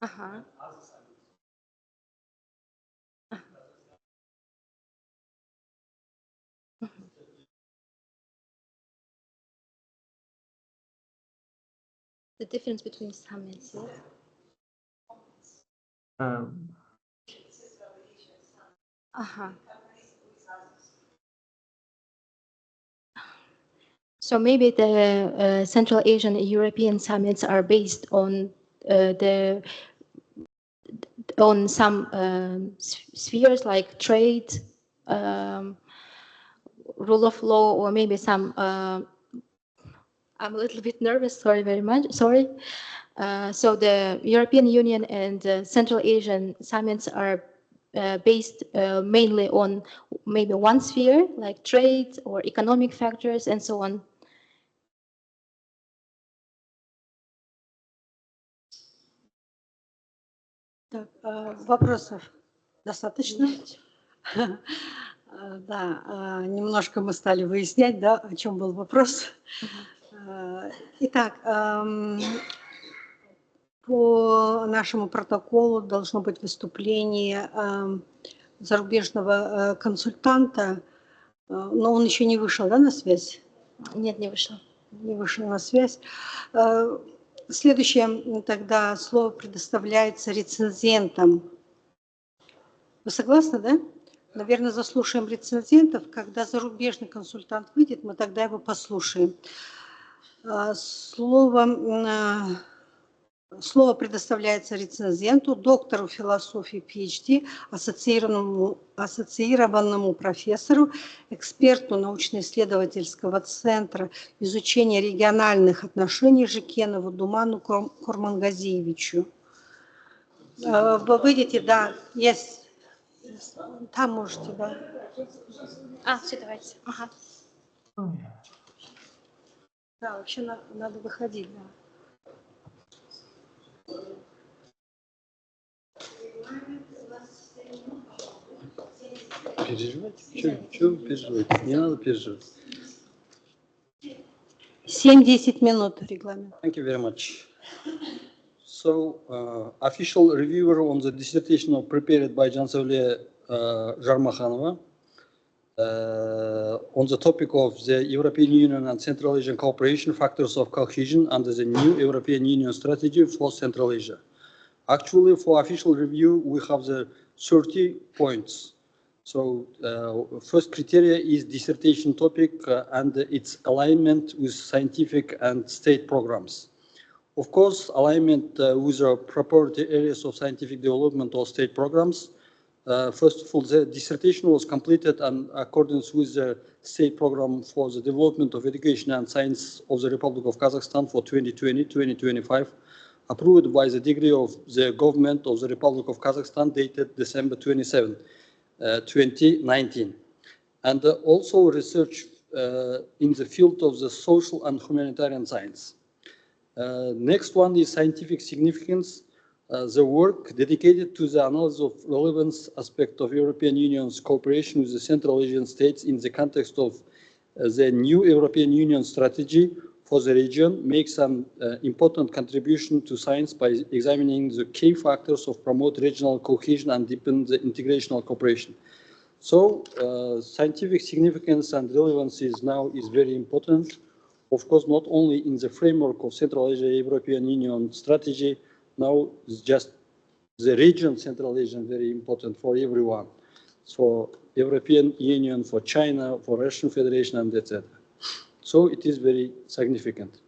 Ага. Ага. The difference between summits, yes? Uh-huh. So maybe the Central Asian and European summits are based on some spheres like trade, rule of law, or maybe some. I'm a little bit nervous. Sorry very much. Sorry. So the European Union and Central Asian summits are based mainly on maybe one sphere, like trade or economic factors and so on. Так, вопросов достаточно? Да, немножко мы стали выяснять, да, о чем был вопрос. Итак, по нашему протоколу должно быть выступление зарубежного консультанта Но он еще не вышел, да, на связь? Нет, не вышел. Не вышел на связь. Следующее тогда слово предоставляется рецензентам. Вы согласны, да? Наверное, заслушаем рецензентов. Когда зарубежный консультант выйдет, мы тогда его послушаем. Слово предоставляется рецензенту, доктору философии PhD, ассоциированному профессору, эксперту научно-исследовательского центра изучения региональных отношений Жикенову Думану Курмангазиевичу. Вы выйдете, да, есть. Там можете, да. Все, давайте. Ага. Да, вообще надо выходить, да. Переживайте? Чего вы переживаете? Не надо переживать. 7-10 минут регламент. Thank you very much. So, official reviewer on the dissertation prepared by Jansaule Жармаханова on the topic of the European Union and Central Asian cooperation factors of cohesion under the new European Union strategy for Central Asia. Actually, for official review, we have the 30 points. So, first criteria is dissertation topic and its alignment with scientific and state programs. Of course, alignment with the priority areas of scientific development or state programs. First of all, the dissertation was completed in accordance with the state program for the development of education and science of the Republic of Kazakhstan for 2020-2025, approved by the decree of the government of the Republic of Kazakhstan dated December 27, 2019. And also research in the field of the social and humanitarian science. Next one is scientific significance. The work dedicated to the analysis of relevance aspect of European Union's cooperation with the Central Asian states in the context of the new European Union strategy for the region makes an important contribution to science by examining the key factors of promote regional cohesion and deepen the integrational cooperation. So scientific significance and relevance is very important. Of course, not only in the framework of Central Asia European Union strategy, now it's just the region Central Asia is very important for everyone. For European Union, for China, for Russian Federation, and etc. So it is very significant.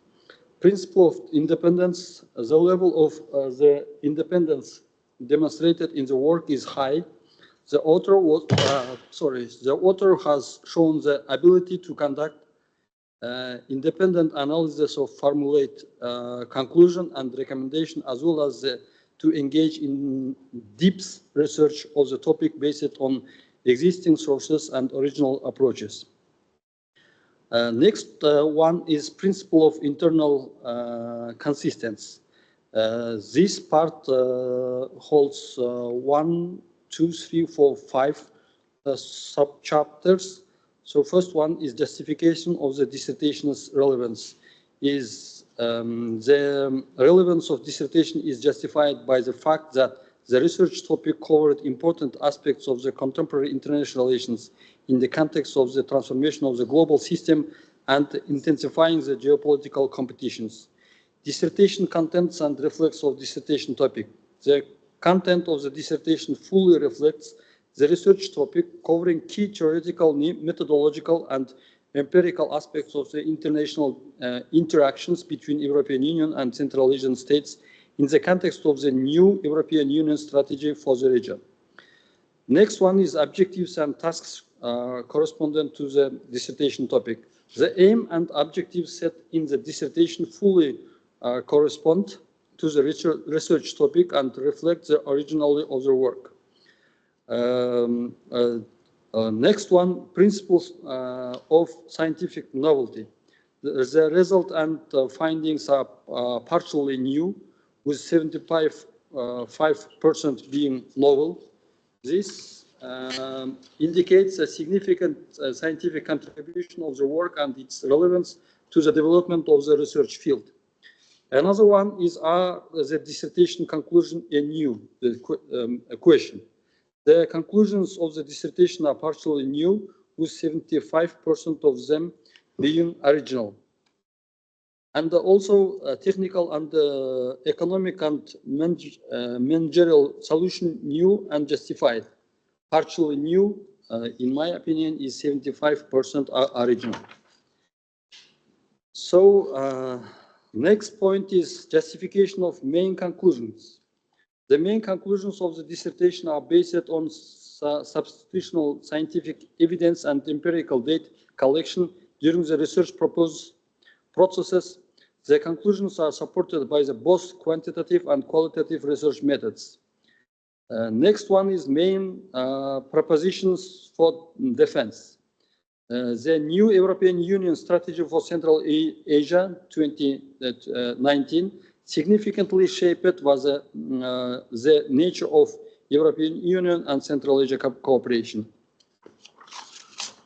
Principle of independence, the level of the independence demonstrated in the work is high. The author was, the author has shown the ability to conduct independent analysis of formulate conclusion and recommendation, as well as to engage in deep research of the topic based on existing sources and original approaches. Next one is principle of internal consistency. This part holds 1, 2, 3, 4, 5 sub-chapters. So first one is justification of the dissertation's relevance. The relevance of dissertation is justified by the fact that the research topic covered important aspects of the contemporary international relations in the context of the transformation of the global system and intensifying the geopolitical competitions. Dissertation contents and reflects of dissertation topic. The content of the dissertation fully reflects the research topic, covering key theoretical, methodological, and empirical aspects of the international interactions between European Union and Central Asian states in the context of the new European Union strategy for the region. Next one is objectives and tasks correspondent to the dissertation topic. The aim and objectives set in the dissertation fully correspond to the research topic and reflect the originality of the work. Next one, principles of scientific novelty. The result and findings are partially new, with 75% being novel. This indicates a significant scientific contribution of the work and its relevance to the development of the research field. Another one is the dissertation conclusion a question. The conclusions of the dissertation are partially new, with 75% of them being original. And also technical and economic and managerial solution new and justified. Partially new, in my opinion, is 75% original. So next point is justification of main conclusions. The main conclusions of the dissertation are based on substitutional scientific evidence and empirical data collection during the research processes. The conclusions are supported by the both quantitative and qualitative research methods. Next one is main propositions for defense. The new European Union strategy for Central Asia 2019 significantly shaped was the nature of European Union and Central Asia cooperation.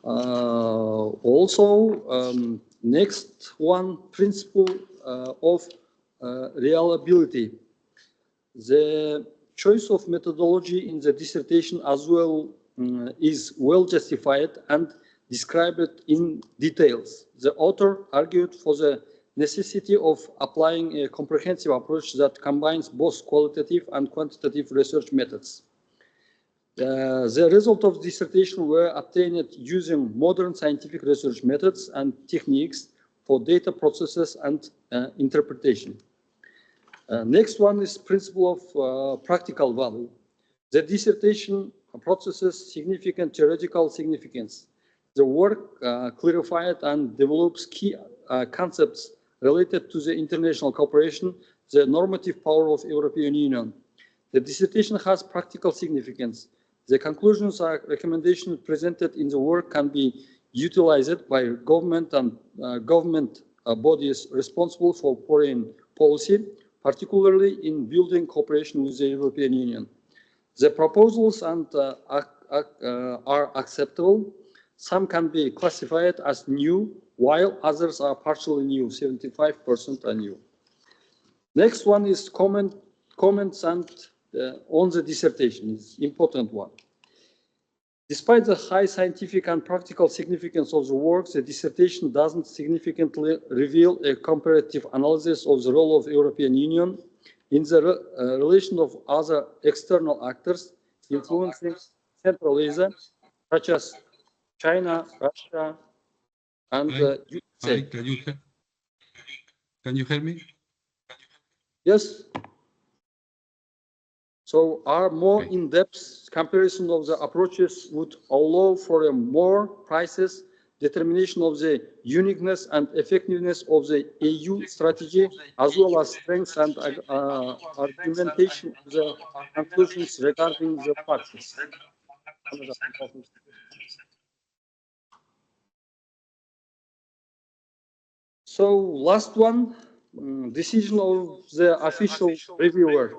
Also, next one, principle of reliability. The choice of methodology in the dissertation as well is well justified and described in details. The author argued for the necessity of applying a comprehensive approach that combines both qualitative and quantitative research methods. The result of dissertation were obtained using modern scientific research methods and techniques for data processes and interpretation. Next one is principle of practical value. The dissertation processes significant theoretical significance. The work clarified and develops key concepts related to the international cooperation, the normative power of European Union. The dissertation has practical significance. The conclusions and recommendations presented in the work can be utilized by government and government bodies responsible for foreign policy, particularly in building cooperation with the European Union. The proposals are acceptable. Some can be classified as new, while others are partially new, 75% are new. Next one is comments and on the dissertation, is important one. Despite the high scientific and practical significance of the work, the dissertation doesn't significantly reveal a comparative analysis of the role of the European Union in the relation of other external actors influencing Central Asia, such as China, Russia, and USA. Can you hear me? Yes. So our more in-depth comparison of the approaches would allow for a more precise determination of the uniqueness and effectiveness of the EU strategy, as well as strengths and argumentation of the conclusions regarding the facts. So last one, decision of the official reviewer.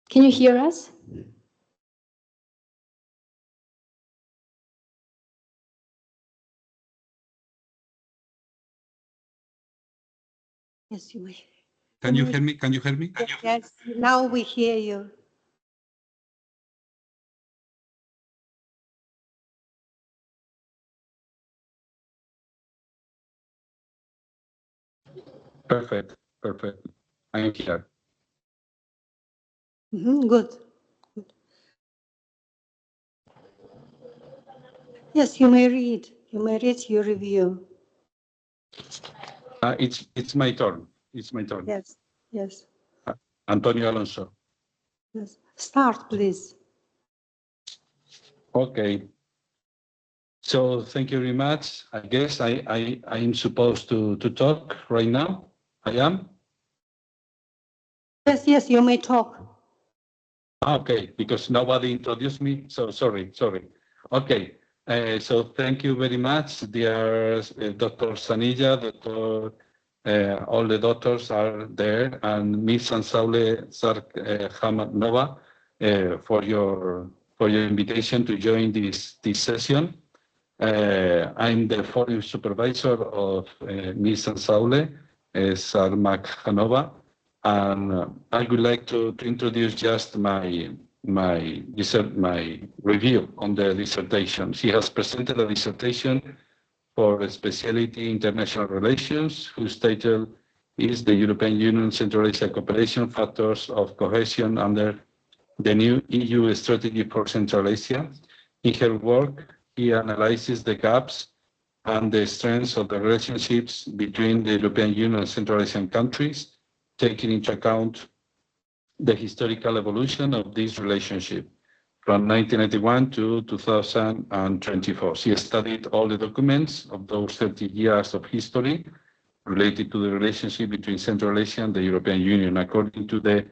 Can you hear us? Yes, you may. Can you hear me? Can you hear me? Yes, now we hear you. Perfect. Perfect. I am here. Good. Yes, you may read. You may read your review. It's my turn. It's my turn. Yes, yes, Antonio Alonso. yes. Start, please. Okay. So thank you very much. I guess I am supposed to talk right now. I am? Yes, yes, you may talk. Okay, because nobody introduced me, so sorry. Okay, so thank you very much, dear Dr. Sanilla, Dr. All the doctors are there, and Ms. Sansaule Jarmahanowa for your invitation to join this session. I'm the foreign supervisor of Ms. Sansaule Jarmahanowa. And I would like to introduce just my review on the dissertation. She has presented a dissertation for a specialty international relations, whose title is the European Union Central Asia Cooperation Factors of Cohesion under the new EU Strategy for Central Asia. In her work, he analyzes the gaps and the strengths of the relationships between the European Union and Central Asian countries, taking into account the historical evolution of this relationship from 1991 to 2024. She studied all the documents of those 30 years of history related to the relationship between Central Asia and the European Union. According to the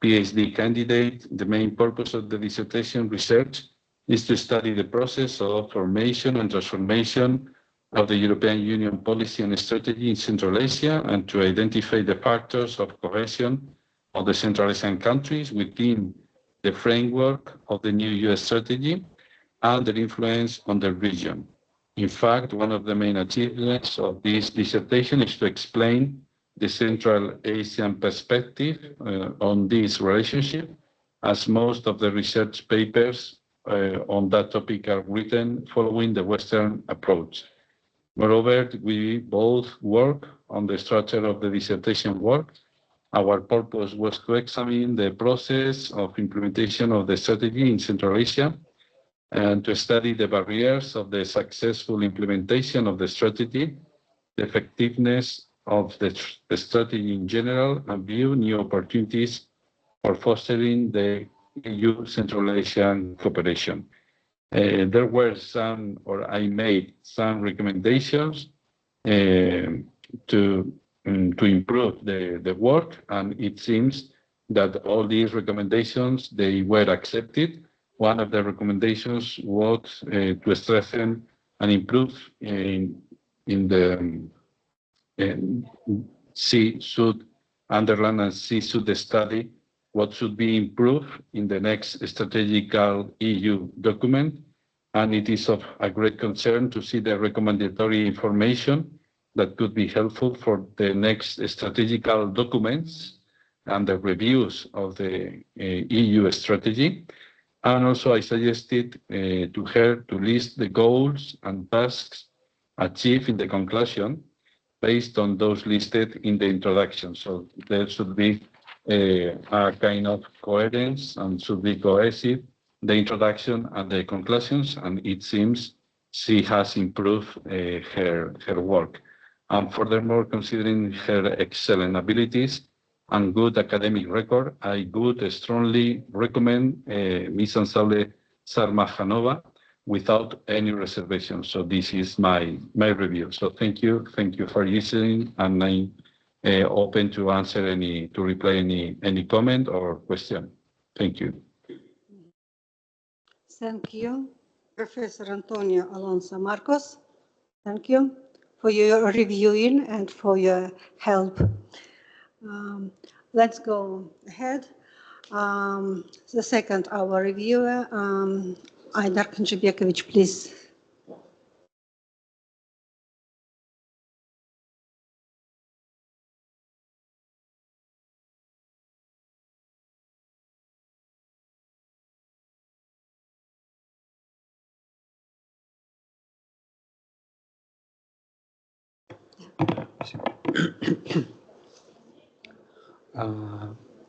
PhD candidate, the main purpose of the dissertation research is to study the process of formation and transformation of the European Union policy and strategy in Central Asia, and to identify the factors of cohesion of the Central Asian countries within the framework of the new US strategy and their influence on the region. In fact, one of the main achievements of this dissertation is to explain the Central Asian perspective on this relationship, as most of the research papers on that topic are written following the Western approach. Moreover, we both work on the structure of the dissertation work. Our purpose was to examine the process of implementation of the strategy in Central Asia and to study the barriers of the successful implementation of the strategy, the effectiveness of the strategy in general, and view new opportunities for fostering the EU Central Asian cooperation. There were I made some recommendations to improve the work, and it seems that all these recommendations, they were accepted. One of the recommendations was to strengthen and improve in the C-Sud underline and C-Sud study what should be improved in the next strategical EU document. And it is of a great concern to see the recommendatory information that could be helpful for the next strategical documents and the reviews of the EU strategy. And also I suggested to her to list the goals and tasks achieved in the conclusion based on those listed in the introduction. So there should be a kind of coherence and should be cohesive, the introduction and the conclusions, and it seems she has improved her work. And furthermore, considering her excellent abilities and good academic record, I would strongly recommend Ms. Sansaule Jarmahanowa without any reservation. So this is my review. So thank you for listening, and I'm open to answer to reply any comment or question. Thank you. Thank you, Professor Antonio Alonso Marcos. Thank you for your reviewing and for your help. Let's go ahead. The second, our reviewer, Aydar Kınçıbekovich, please.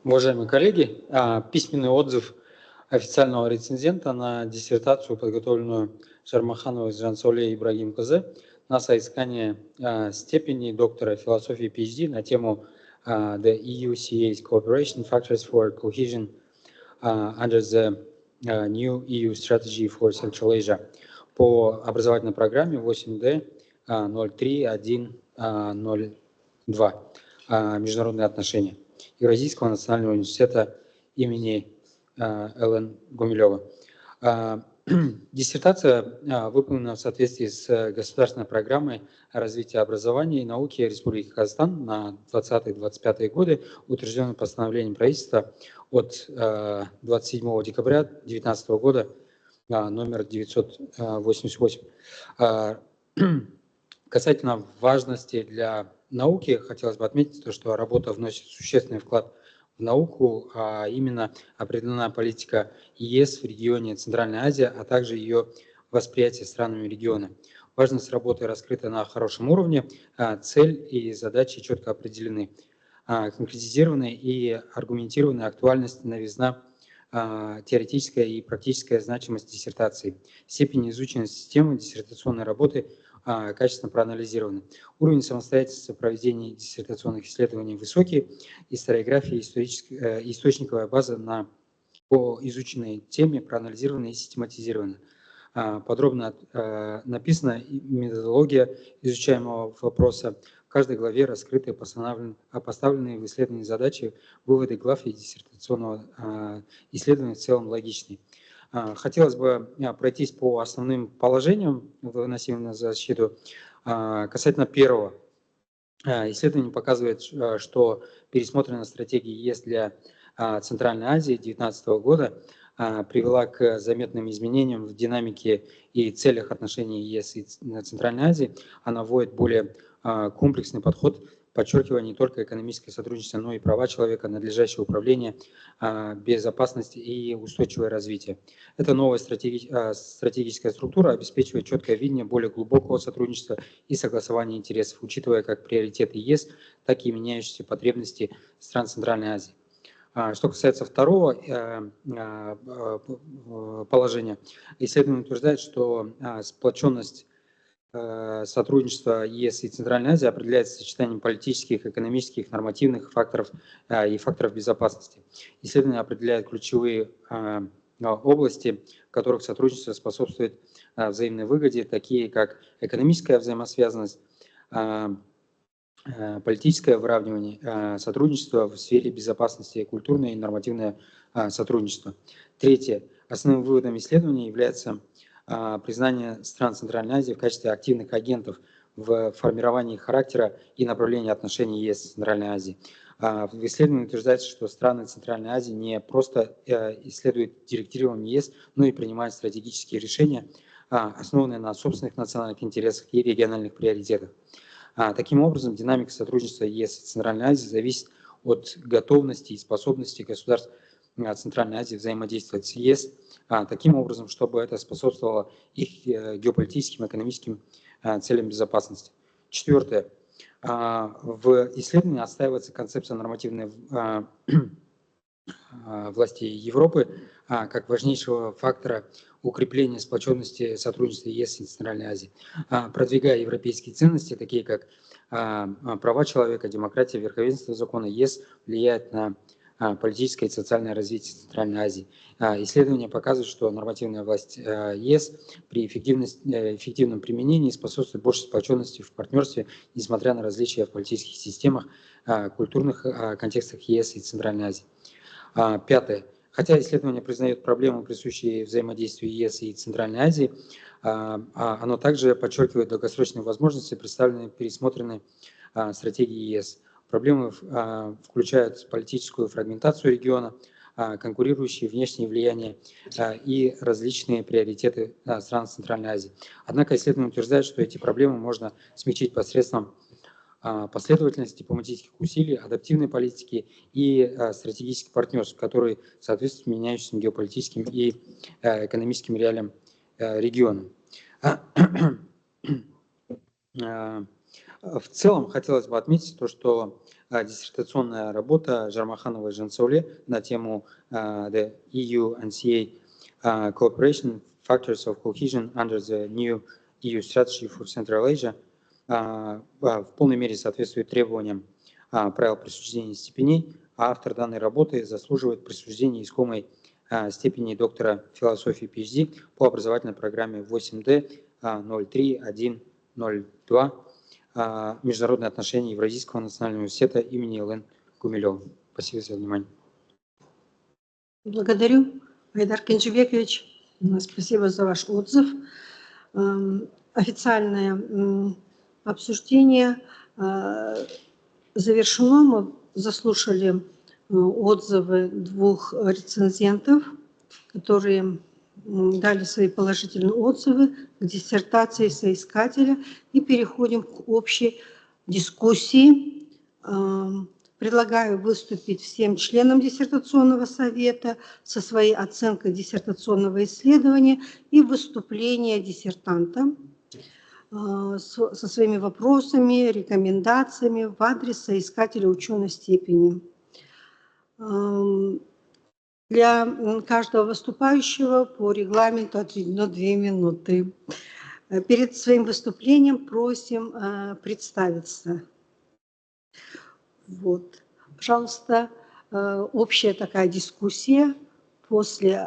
Уважаемые коллеги, письменный отзыв официального рецензента на диссертацию, подготовленную Жармахановой Ж на соискание степени доктора философии PhD на тему The EU-CA's Cooperation Factors for Cohesion under the New EU Strategy for Central Asia по образовательной программе 8D 03102 «Международные отношения» Евразийского национального университета имени Л.Н. Гумилева. Диссертация выполнена в соответствии с государственной программой развития образования и науки Республики Казахстан на 2020-2025 годы, утвержденной постановлением правительства от 27 декабря 2019 года номер 988. Касательно важности для науки, хотелось бы отметить, что работа вносит существенный вклад в науку, а именно определена политика ЕС в регионе Центральной Азии, а также ее восприятие странами региона. Важность работы раскрыта на хорошем уровне, цель и задачи четко определены, конкретизированы и аргументированы актуальность, новизна, теоретическая и практическая значимость диссертации, степень изученности системы диссертационной работы качественно проанализированы. Уровень самостоятельности проведения диссертационных исследований высокий, историография и источниковая база по изученной теме проанализированы и систематизированы. Подробно написана методология изучаемого вопроса. В каждой главе раскрыты поставленные в исследовании задачи, выводы глав и диссертационного исследования в целом логичны. Хотелось бы пройтись по основным положениям, выносимым на защиту. Касательно первого, исследование показывает, что пересмотренная стратегия ЕС для Центральной Азии 2019 года привела к заметным изменениям в динамике и целях отношений ЕС и Центральной Азии. Она вводит более комплексный подход, подчеркивая не только экономическое сотрудничество, но и права человека, надлежащее управление, безопасность и устойчивое развитие. Эта новая стратегическая структура обеспечивает четкое видение более глубокого сотрудничества и согласования интересов, учитывая как приоритеты ЕС, так и меняющиеся потребности стран Центральной Азии. Что касается второго положения, исследование утверждает, что сплоченность сотрудничества ЕС и Центральной Азии определяется сочетанием политических, экономических, нормативных факторов и факторов безопасности. Исследование определяет ключевые области, в которых сотрудничество способствует взаимной выгоде, такие как экономическая взаимосвязанность, политическое выравнивание, сотрудничество в сфере безопасности, культурное и нормативное сотрудничество. Третье. Основным выводом исследования является признание стран Центральной Азии в качестве активных агентов в формировании характера и направления отношений ЕС с Центральной Азией. В исследовании утверждается, что страны Центральной Азии не просто исследуют директивам ЕС, но и принимают стратегические решения, основанные на собственных национальных интересах и региональных приоритетах. Таким образом, динамика сотрудничества ЕС и Центральной Азии зависит от готовности и способности государств Центральной Азии взаимодействовать с ЕС, таким образом, чтобы это способствовало их геополитическим, экономическим целям безопасности. Четвертое. В исследовании отстаивается концепция нормативной власти Европы как важнейшего фактора укрепления сплоченности сотрудничества ЕС и Центральной Азии, продвигая европейские ценности, такие как права человека, демократия, верховенство закона. ЕС влияет на политическое и социальное развитие Центральной Азии. Исследования показывают, что нормативная власть ЕС при эффективном применении способствует большей сплоченности в партнерстве, несмотря на различия в политических системах, культурных контекстах ЕС и Центральной Азии. Пятое. Хотя исследование признает проблемы, присущие взаимодействию ЕС и Центральной Азии, оно также подчеркивает долгосрочные возможности, представленные в пересмотренной стратегии ЕС. Проблемы включают политическую фрагментацию региона, конкурирующие внешние влияния и различные приоритеты стран Центральной Азии. Однако исследование утверждает, что эти проблемы можно смягчить посредством последовательности дипломатических усилий, адаптивной политики и стратегических партнерств, которые соответствуют меняющимся геополитическим и экономическим реалиям региона. В целом хотелось бы отметить то, что диссертационная работа Жармахановой Ж на тему The EU-NCA Cooperation Factors of Cohesion under the New EU Strategy for Central Asia в полной мере соответствует требованиям правил присуждения степеней, а автор данной работы заслуживает присуждения искомой степени доктора философии PhD по образовательной программе 8D 03102 Международные отношения Евразийского национального университета имени Л.Н. Гумилева. Спасибо за внимание. Благодарю, Айдар Кенжебекович. Спасибо за ваш отзыв. Официальное обсуждение завершено. Мы заслушали отзывы двух рецензентов, которые дали свои положительные отзывы к диссертации соискателя, и переходим к общей дискуссии. Предлагаю выступить всем членам диссертационного совета со своей оценкой диссертационного исследования и выступления диссертанта со своими вопросами, рекомендациями в адрес соискателя ученой степени. Для каждого выступающего по регламенту отведено 2 минуты. Перед своим выступлением просим представиться. Вот. Пожалуйста, общая такая дискуссия после...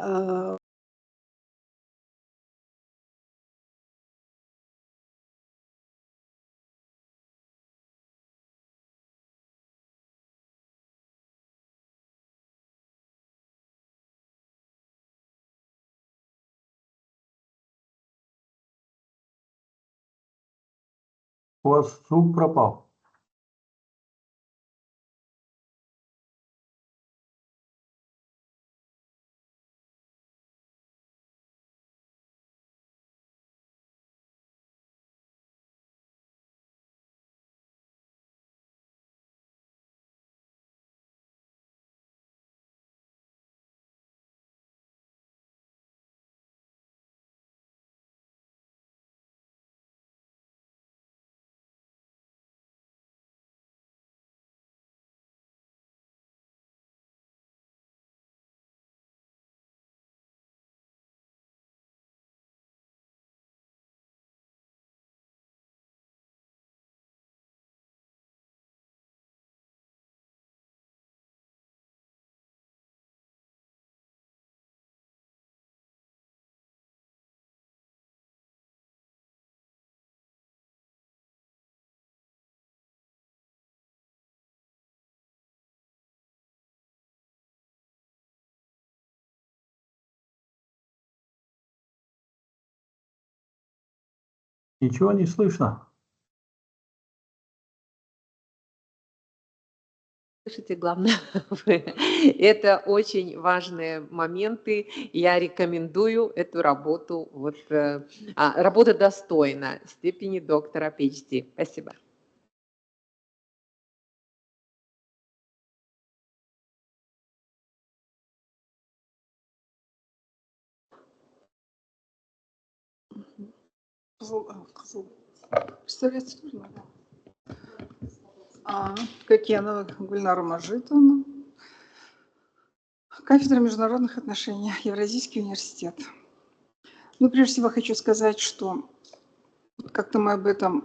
У вас звук пропал. Ничего не слышно. Слышите, главное, это очень важные моменты. Я рекомендую эту работу. Вот, работа достойна степени доктора PhD. Спасибо. Представляется, трудно, да? Кокенова Гульнара Мажитовна, кафедра международных отношений, Евразийский университет. Ну, прежде всего, хочу сказать, что как-то мы об этом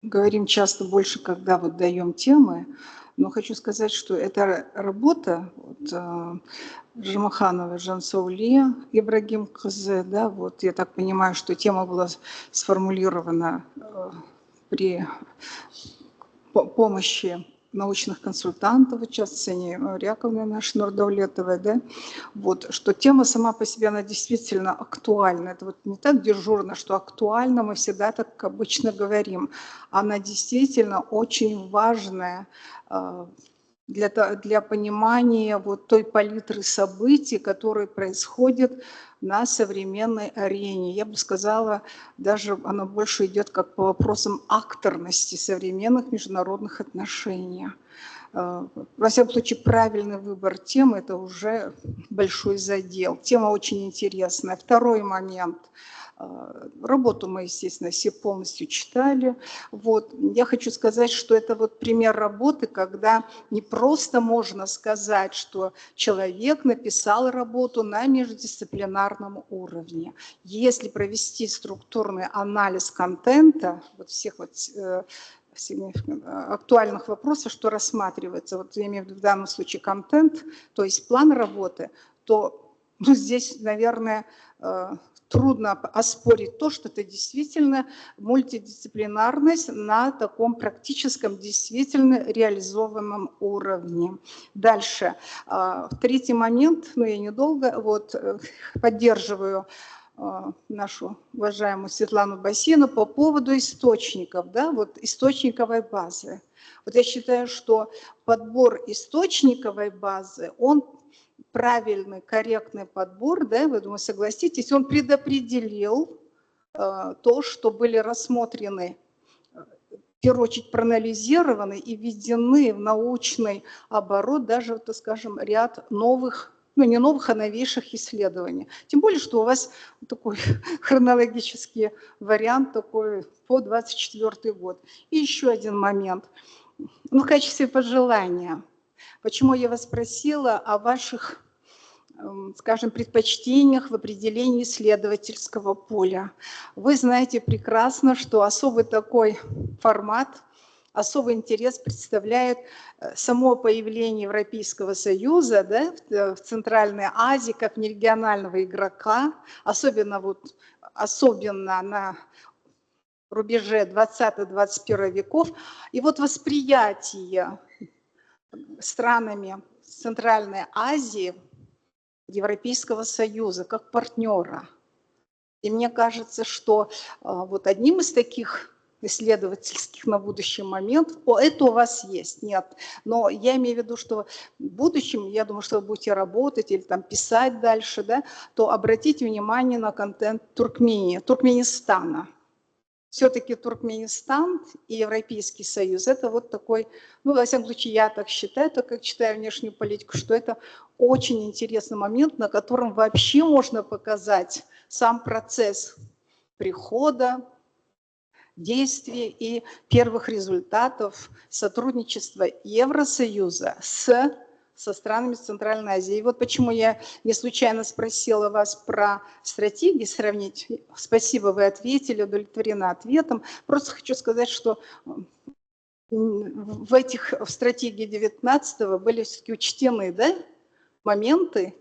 говорим часто больше, когда вот даем темы, но хочу сказать, что эта работа Жармаханова Ж, Ибрагим Кз, да, вот я так понимаю, что тема была сформулирована при помощи научных консультантов, в частности, Ряковны нашей Нурдаулетовой, да, вот, что тема сама по себе, она действительно актуальна. Это вот не так дежурно, что актуально, мы всегда так обычно говорим. Она действительно очень важная для понимания вот той палитры событий, которые происходят на современной арене. Я бы сказала, даже она больше идет как по вопросам акторности современных международных отношений. Во всяком случае, правильный выбор темы – это уже большой задел. Тема очень интересная. Второй момент. Работу мы, естественно, все полностью читали. Вот. Я хочу сказать, что это вот пример работы, когда не просто можно сказать, что человек написал работу на междисциплинарном уровне. Если провести структурный анализ контента, вот всех вот актуальных вопросов, что рассматривается, вот я имею в виду в данном случае контент, то есть план работы, то здесь, наверное, трудно оспорить то, что это действительно мультидисциплинарность на таком практическом, действительно реализованном уровне. Дальше. Третий момент, но я недолго, вот, поддерживаю нашу уважаемую Светлану Бассейну по поводу источников, да, вот источниковой базы. Вот я считаю, что подбор источниковой базы, он правильный, корректный подбор, да, вы, думаю, согласитесь, он предопределил то, что были рассмотрены, в первую очередь проанализированы и введены в научный оборот даже, так скажем, ряд новых, ну не новых, а новейших исследований. Тем более, что у вас такой хронологический вариант такой по 24 год. И еще один момент. Ну, в качестве пожелания. Почему я вас спросила о ваших, скажем, предпочтениях в определении исследовательского поля? Вы знаете прекрасно, что особый такой формат, особый интерес представляет само появление Европейского Союза, да, в Центральной Азии как нерегионального игрока, особенно на рубеже 20-21 веков. И вот восприятие странами Центральной Азии Европейского Союза как партнера. И мне кажется, что вот одним из таких исследовательских на будущий момент, это у вас есть, нет. Но я имею в виду, что в будущем, я думаю, что вы будете работать или там писать дальше, да, то обратите внимание на контент Туркменистана. Все-таки Туркменистан и Европейский Союз – это вот такой, ну, во всяком случае, я так считаю, так как читаю внешнюю политику, что это очень интересный момент, на котором вообще можно показать сам процесс прихода, действий и первых результатов сотрудничества Евросоюза со странами Центральной Азии. И вот почему я не случайно спросила вас про стратегии сравнить. Спасибо, вы ответили, удовлетворена ответом. Просто хочу сказать, что в стратегии 19-го были все-таки учтены, да, моменты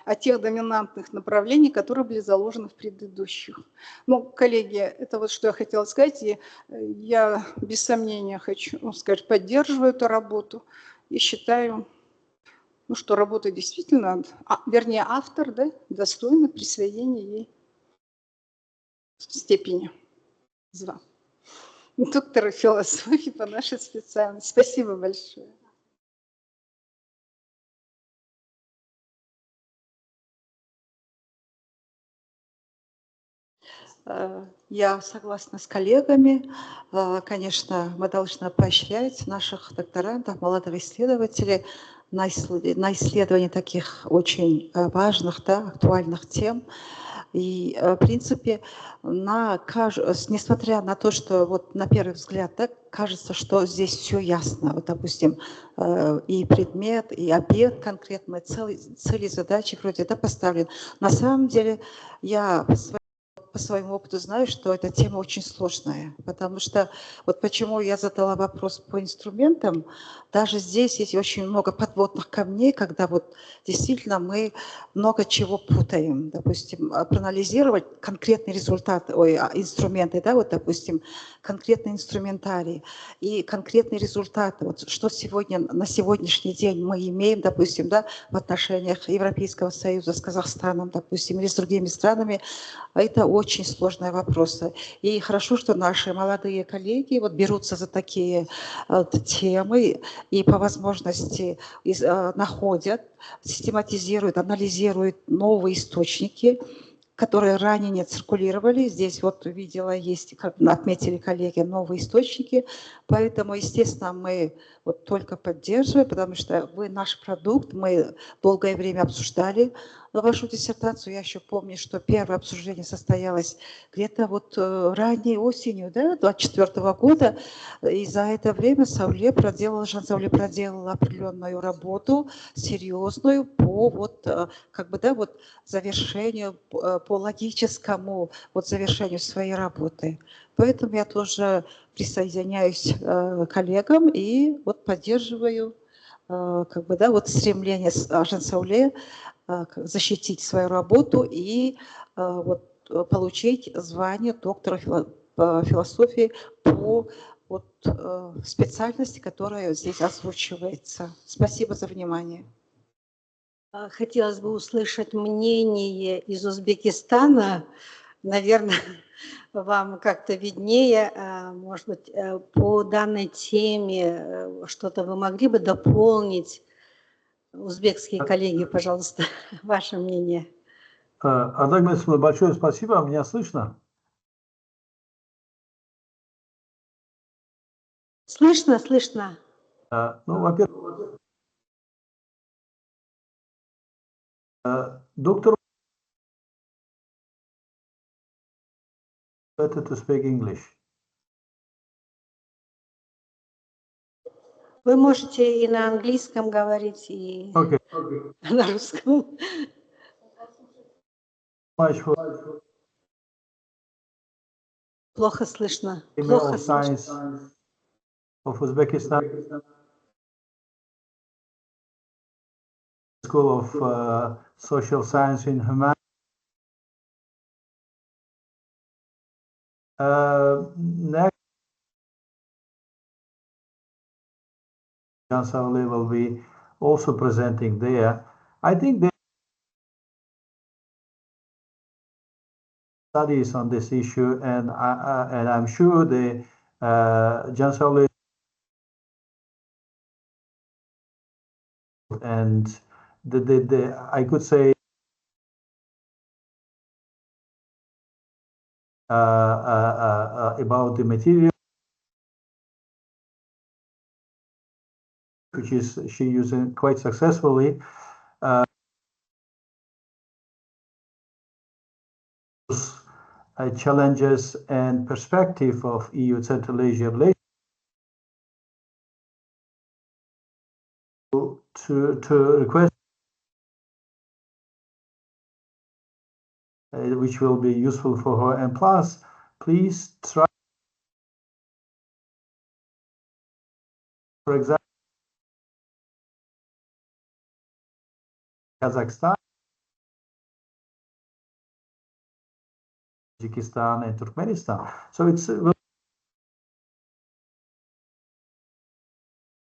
о тех доминантных направлениях, которые были заложены в предыдущих. Ну, коллеги, это вот что я хотела сказать. И я без сомнения хочу сказать, поддерживаю эту работу и считаю, ну, что работа действительно, вернее, автор, да, достойна присвоения ей степени звания доктора философии по нашей специальности. Спасибо большое. Я согласна с коллегами. Конечно, мы должны поощрять наших докторантов, молодых исследователей на исследование таких очень важных, да, актуальных тем. И, в принципе, несмотря на то, что вот на первый взгляд, да, кажется, что здесь все ясно. Вот, допустим, и предмет, и объект конкретно, цели, задачи вроде, да, поставлены. На самом деле я по своему опыту знаю, что эта тема очень сложная, потому что вот почему я задала вопрос по инструментам, даже здесь есть очень много подводных камней, когда вот действительно мы много чего путаем. Допустим, проанализировать конкретный результат, инструменты, да, вот, допустим, конкретный инструментарий и конкретный результат, вот, что сегодня, на сегодняшний день мы имеем, допустим, да, в отношениях Европейского Союза с Казахстаном, допустим, или с другими странами, это очень очень сложные вопросы. И хорошо, что наши молодые коллеги вот берутся за такие темы и по возможности находят, систематизируют, анализируют новые источники, которые ранее не циркулировали. Здесь вот видела, есть, как отметили коллеги, новые источники. Поэтому, естественно, мы вот только поддерживаем, потому что вы наш продукт, мы долгое время обсуждали вашу диссертацию. Я еще помню, что первое обсуждение состоялось где-то вот ранней осенью, да, 2024 года. И за это время Жан Сауле проделала определенную работу, серьезную, по вот, как бы, да, вот завершению, по логическому вот завершению своей работы. Поэтому я тоже присоединяюсь к коллегам и вот поддерживаю как бы, да, вот стремление Жан Сауле защитить свою работу и вот, получить звание доктора философии по вот, специальности, которая здесь озвучивается. Спасибо за внимание. Хотелось бы услышать мнение из Узбекистана. Наверное, вам как-то виднее, может быть, по данной теме что-то вы могли бы дополнить? Узбекские коллеги, пожалуйста, ваше мнение. Ардак Месмовна, большое спасибо. Меня слышно? Слышно, слышно. Ну, во-первых, доктор, better to speak English. Вы можете и на английском говорить, и на русском. Плохо слышно. Плохо слышно. Of Uzbekistan, School of Social Science and Humanity. Next, Jans Saule will be also presenting there. I think there are studies on this issue, and I'm sure the Jans Saule and I could say about the material which is she using quite successfully. Challenges and perspective of EU Central Asia relations to request which will be useful for her, and plus please try, for example, Kazakhstan, Tajikistan and Turkmenistan. So it's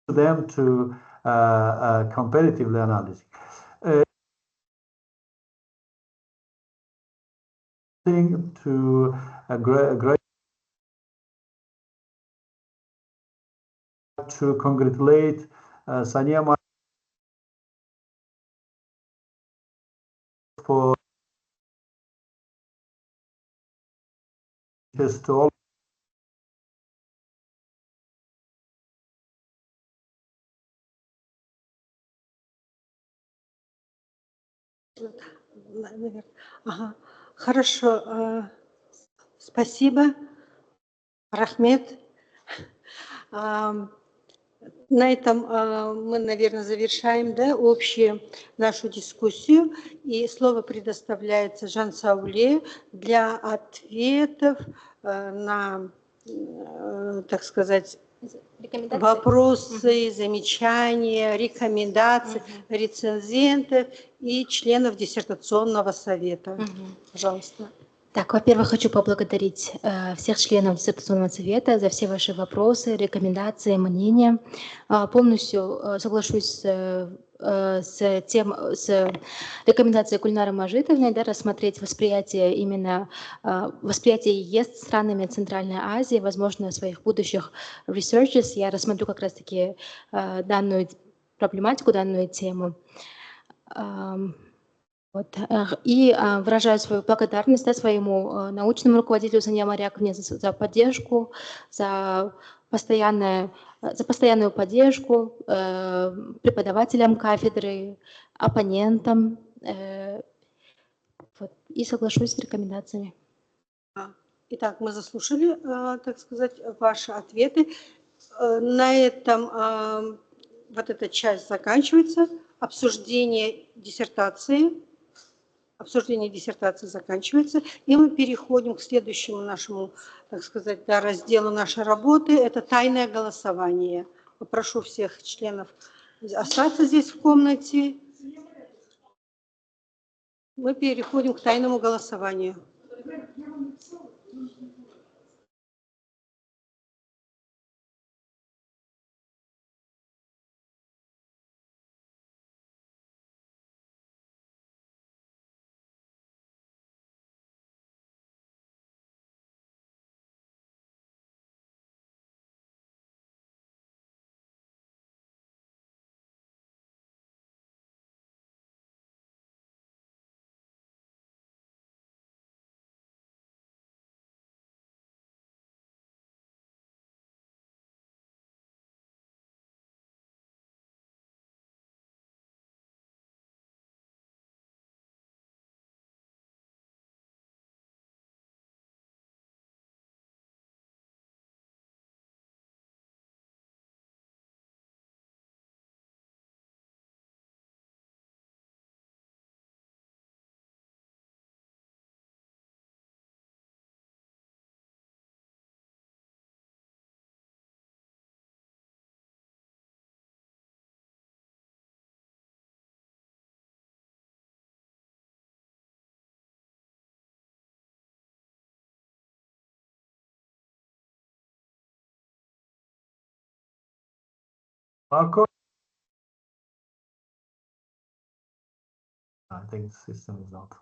them to comparatively analysis. To a great to congratulate Sania for just all Ага. Хорошо. Спасибо. Рахмет. На этом мы, наверное, завершаем, да, общую нашу дискуссию. И слово предоставляется Жан Сауле для ответов на, так сказать, вопросы, замечания, рекомендации рецензентов и членов диссертационного совета. Пожалуйста. Так, во-первых, хочу поблагодарить всех членов диссертационного совета за все ваши вопросы, рекомендации, мнения. Полностью соглашусь с рекомендацией Гульнары Мажитовны, да, рассмотреть восприятие восприятие ЕС странами Центральной Азии, возможно, своих будущих researches. Я рассмотрю как раз-таки данную проблематику, данную тему. Вот. И выражаю свою благодарность, да, своему научному руководителю Сане Моряковне за поддержку, за постоянную поддержку преподавателям кафедры, оппонентам. Вот. И соглашусь с рекомендациями. Итак, мы заслушали, так сказать, ваши ответы. На этом вот эта часть заканчивается. Обсуждение диссертации заканчивается, и мы переходим к следующему нашему, так сказать, да, разделу нашей работы. Это тайное голосование. Попрошу всех членов остаться здесь в комнате. Мы переходим к тайному голосованию. Marco? I think the system is not.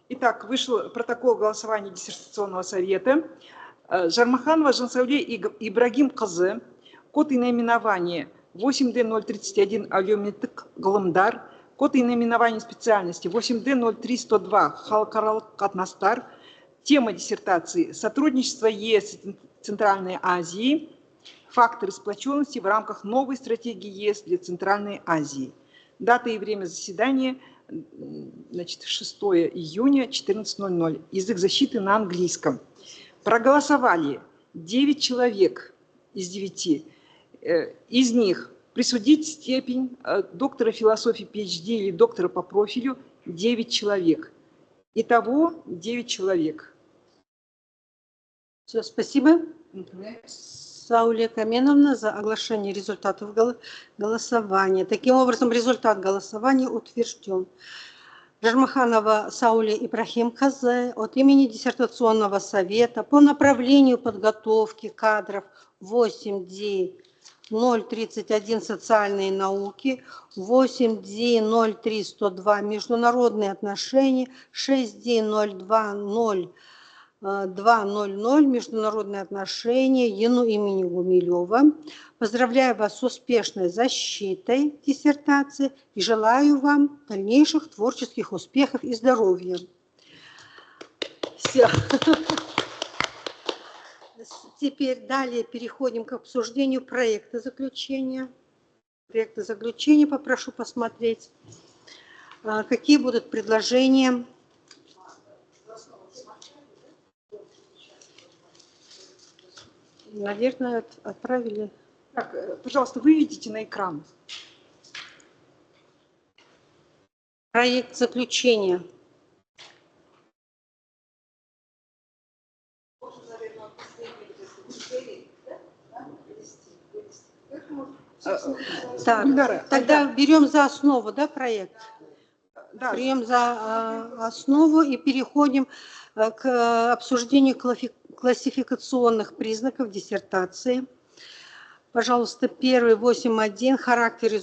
Итак, вышел протокол голосования диссертационного совета. Жармаханова Ж Ибрагим Кызы, код и наименование 8D031 әлеуметтік ғылымдар, код и наименование специальности 8D03102 халықаралық қатынастар, тема диссертации «Сотрудничество ЕС и Центральной Азии. Факторы сплоченности в рамках новой стратегии ЕС для Центральной Азии». Дата и время заседания 6 июня 14:00. Язык защиты на английском. Проголосовали 9 человек из 9. Из них присудить степень доктора философии PhD или доктора по профилю 9 человек. Итого 9 человек. Все, спасибо. Сауле Каменовна за оглашение результатов голосования. Таким образом, результат голосования утвержден. Жармаханова Сауле Ибрагим Казе от имени диссертационного совета по направлению подготовки кадров 8D031 социальные науки, 8D03102 международные отношения, 6D020 2.00 международные отношения ЕНУ имени Гумилева. Поздравляю вас с успешной защитой диссертации и желаю вам дальнейших творческих успехов и здоровья. Все. Теперь далее переходим к обсуждению проекта заключения. Проекта заключения попрошу посмотреть, какие будут предложения. Наверное, отправили. Так, пожалуйста, выведите на экран. Проект заключения. Так, тогда берем за основу, да, проект? Да. Берем за основу и переходим к обсуждению классификационных признаков диссертации. Пожалуйста, первый 8.1. Характер